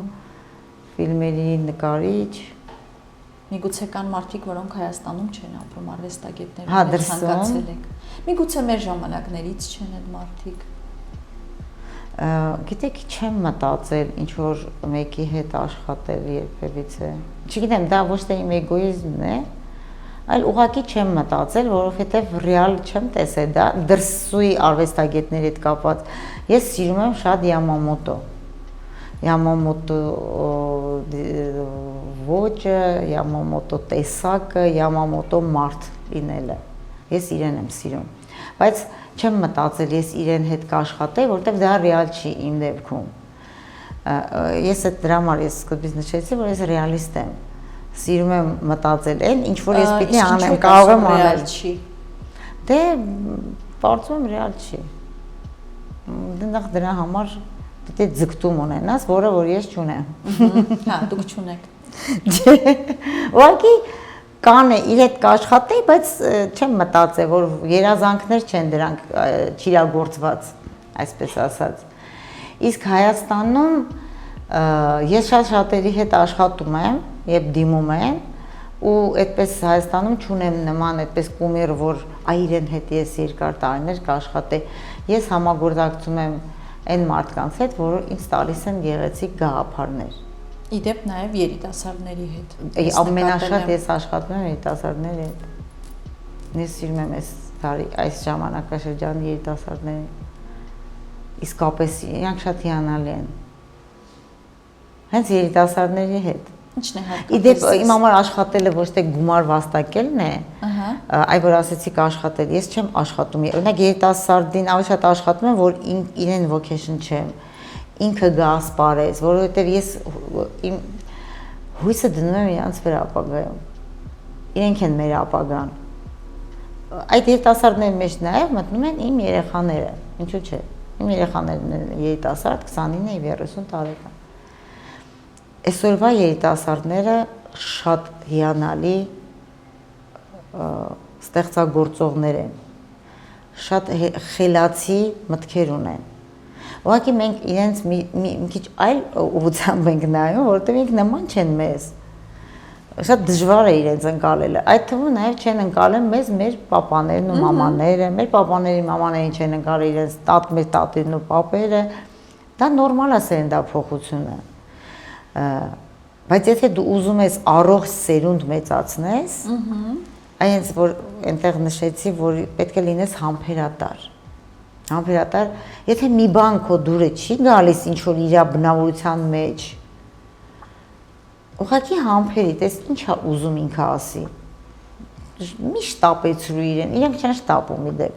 ֆիլմերի նկարիչ։ Միգուցե կան մարդիկ, որոնք Հայաստանում չեն ապրում, արվեստագետներ ցանկացել եք։ Միգուցե մեր ժամանակներից չեն այդ մարդիկ։ Գիտեք, չեմ մտածել ինչ որ մեկի հետ աշխատել երբևիցե։ Չգիտեմ, դա ոչ թե իմ էգոիզմն է, այլ ուղղակի չեմ մտածել, որովհետև ռեալ չեմ տեսել դա դրսույի արվեստագետների հետ կապված։ Ես սիրում եմ շատ Յամամոտո ոճը, Յամամոտո տեսակը, Յամամոտո մարդ լինելը։ Ես իրեն եմ սիրում։ Բայց չեմ մտածել ես իրեն հետ կաշխատեի, որտեղ դա ռեալ չի իմ դեպքում։ Ես այդ դրա համար ես սկզբից նշեցի, որ ես ռեալիստ եմ։ Սիրում եմ մտածել այն, ինչ որ ես պիտի անեմ, կարող եմ անել։ Չի։ Դե Կարծում եմ ռեալ չի։ Դրանք դրա համար պետք է ձգտում ունենաս, որը որ ես չունեմ։ Հա, դուք չունեք։ Ուղղակի կան է իր հետ կաշխատի, բայց չեմ մտածել, որ երազանքներ չեն դրանք չիրագործված, այսպես ասած։ Իսկ Հայաստանում ես շատերի հետ աշխատում եմ եւ դիմում եմ ու այդպես Հայաստանում չունեմ նման այդպես կումիր, որ իրեն հետ ես երկար տարիներ կաշխատե։ Ես համագործակցում եմ այն մարդկանց հետ, որ ինձ տալիս են գեղեցիկ գաղափարներ։ Իդեպ նաև երիտասարդների հետ։ Ամենաշատ ես աշխատում եմ երիտասարդների հետ։ Ես սիրում եմ այս ժամանակաշրջանի երիտասարդներին։ Իսկապես իրանք շատ հիանալի են։ Հենց երիտասարդների հետ։ Ինչն է հատկապես։ Իդեպ իմ համար աշխատելը ոչ թե գումար վաստակելն է, այլ որ ասեցիք աշխատել, ես չեմ աշխատում։ Օրինակ երիտասարդին ավելի շատ աշխատում եմ, որ իրեն vocation չեմ։ Ինքը գա ասպարես, որովհետև ես իմ հույսը դնում եմ իրանց վրա ապագայում։ Իրենք են մեր ապագան։ Այդ երիտասարդների մեջ նաև մտնում են իմ երեխաները, ինչու՞ չէ։ Իմ երեխաներն են երիտասարդ 29 եւ 30 տարեկան։ Այսօրվա երիտասարդները շատ հիանալի ստեղծագործողներ են, շատ խելացի մտքեր ունեն։ Ուղղակի մենք իրենց մի քիչ այլ ուղղությամբ ենք նայում, որովհետև ինք նման չեն մեզ։ Շատ դժվար է իրենց ընկալելը։ Այդ թվում նաև չեն ընկալել մեզ մեր պապաներն ու մամաները, մեր պապաների մամաներին չեն ընկալել իրենց մեր տատերն ու պապերը։ Դա նորմալ է սերնդափոխությունը։ Բայց եթե դու ուզում ես առողջ սերունդ մեծացնես, այնց որ այնտեղ նշեցի, որ պետք է լինես համբերատար։ Համբերատար, եթե մի բան քո դուրը չի գալիս ինչ որ իր բնավորության մեջ, ուղղակի համբերի, տես ինչա ուզում ինքը ասի։ Մի շտապեցրու իրեն, իրենք չեն շտապում իդեպ։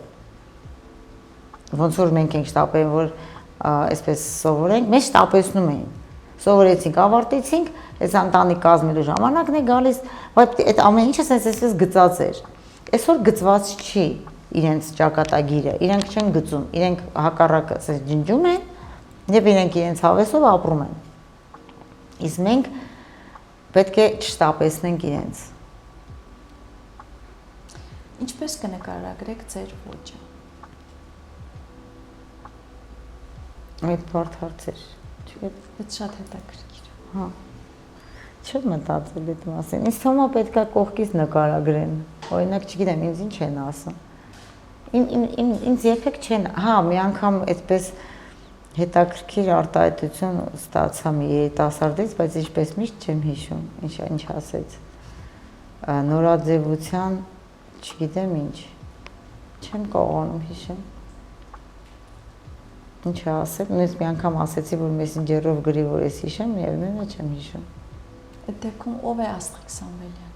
Ոնց որ մենք ենք շտապել, որ այսպես սովորենք, մեզ շտապեցնում էին։ Սովորեցինք, ավարտեցինք, այս ընտանիք կազմելու ժամանակն է գալիս, բայց այդ ամեն ինչը այսպես գծած էր։ Այսօր գծված չի իրենց ճակատագիրը, իրենք չեն գծում, իրենք հակառակը ասես ջնջում են եւ իրենք իրենց հավեսով ապրում են։ Իսկ մենք պետք է չշտապեցնենք իրենց։ Ինչպես կնկարագրեք ձեր ոճը։ Այդ բարդ հարց էր։ Դա շատ հետաքրքիր է։ Հա։ Չեմ մտածել այդ մասին։ Ինձ թվում է պետքա կողքից նկարագրեն։ Օրինակ, չգիտեմ, ինձ ինչ են ասում։ Ինձ երբեք չեն, հա, մի անգամ այդպես հետաքրքիր արտահայտություն ստացա մի երիտասարդից, բայց ինչպես միշտ չեմ հիշում, ինչ ասեց։ Նորաձևության, չգիտեմ ինչ, չեմ կարողանում հիշեմ։ Ինչ է ասել, նույնիսկ մի անգամ ասեցի, որ մեսենջերով գրի, որ ես հիշեմ, միևնույնն է չեմ հիշում։ Այդ դեպքում ով է Աստղիկ Սամվելյանը։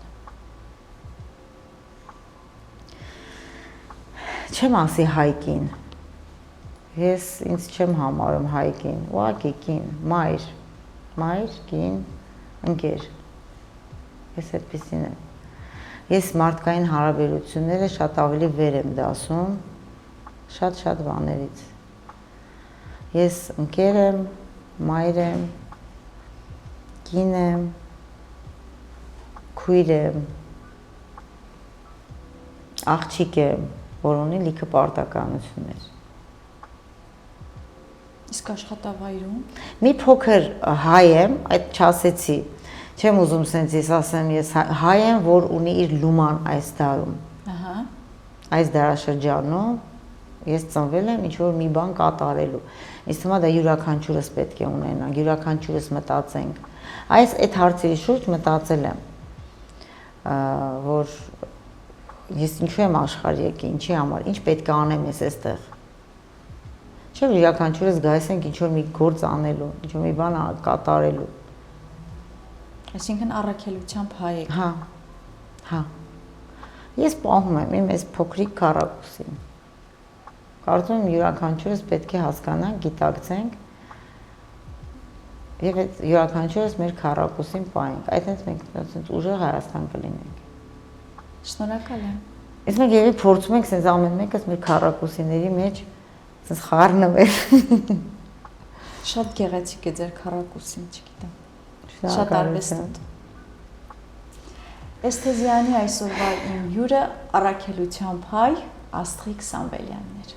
Չեմ ասի հայկին։ Ես ինձ չեմ համարում հայկին, ուղղակի կին, մայր, կին, ընկեր։ Ես այդպեսին եմ։ Ես մարդկային հարաբերությունները շատ ավելի վեր եմ դասում, շատ բաներից։ Ես ընկեր եմ, մայր եմ, կին եմ, քույր եմ, աղջիկ եմ, որ ունի լիքը պարտականություններ։ Իսկ աշխատավայրում Մի փոքր հայ եմ, այդ չասեցի, չեմ ուզում սենց ես ասեմ, ես հայ եմ, որ ունի իր լուման այս դարում, այս դարաշրջանում, ես ծնվել եմ ինչ-որ մի բան կատարելու, ինձ թվում է դա յուրաքանչյուրս պետք է ունենանք, յուրաքանչյուրս մտածենք, այդ հարցերի շուրջ մտածել եմ, որ ես ինչու եմ աշխարհ եկի, ինչի համար, ինչ պետք է անեմ ես այստեղ։ Չէ՞ որ յուրաքանչյուրս գայս ենք ինչ-որ մի գործ անելու, ինչ-որ մի բան կատարելու։ Այսինքն առաքելությամբ հայ եք։ Հա։ Ես պահում եմ իմ այս փոքրիկ քառակուսին։ Կարծում եմ յուրաքանչյուրս պետք է հասկանանք, գիտակցենք եւ այդ յուրաքանչյուրս մեր քառակուսին պահենք։ Այդ հենց մենք ուժեղ Հայաստան կլինենք։ Շնորհակալ եմ։ Ես մենք եւի փորձում ենք sense ամեն մեկս մեր քառակուսիների մեջ sense խառնվել։ Շատ գեղեցիկ է ձեր քառակուսին, չգիտեմ։ Շատ արվեստոտ։ Էսթեզիանի այսօրվա իմ հյուրը առաքելությամբ հայ Աստղիկ Սամվելյանն էր։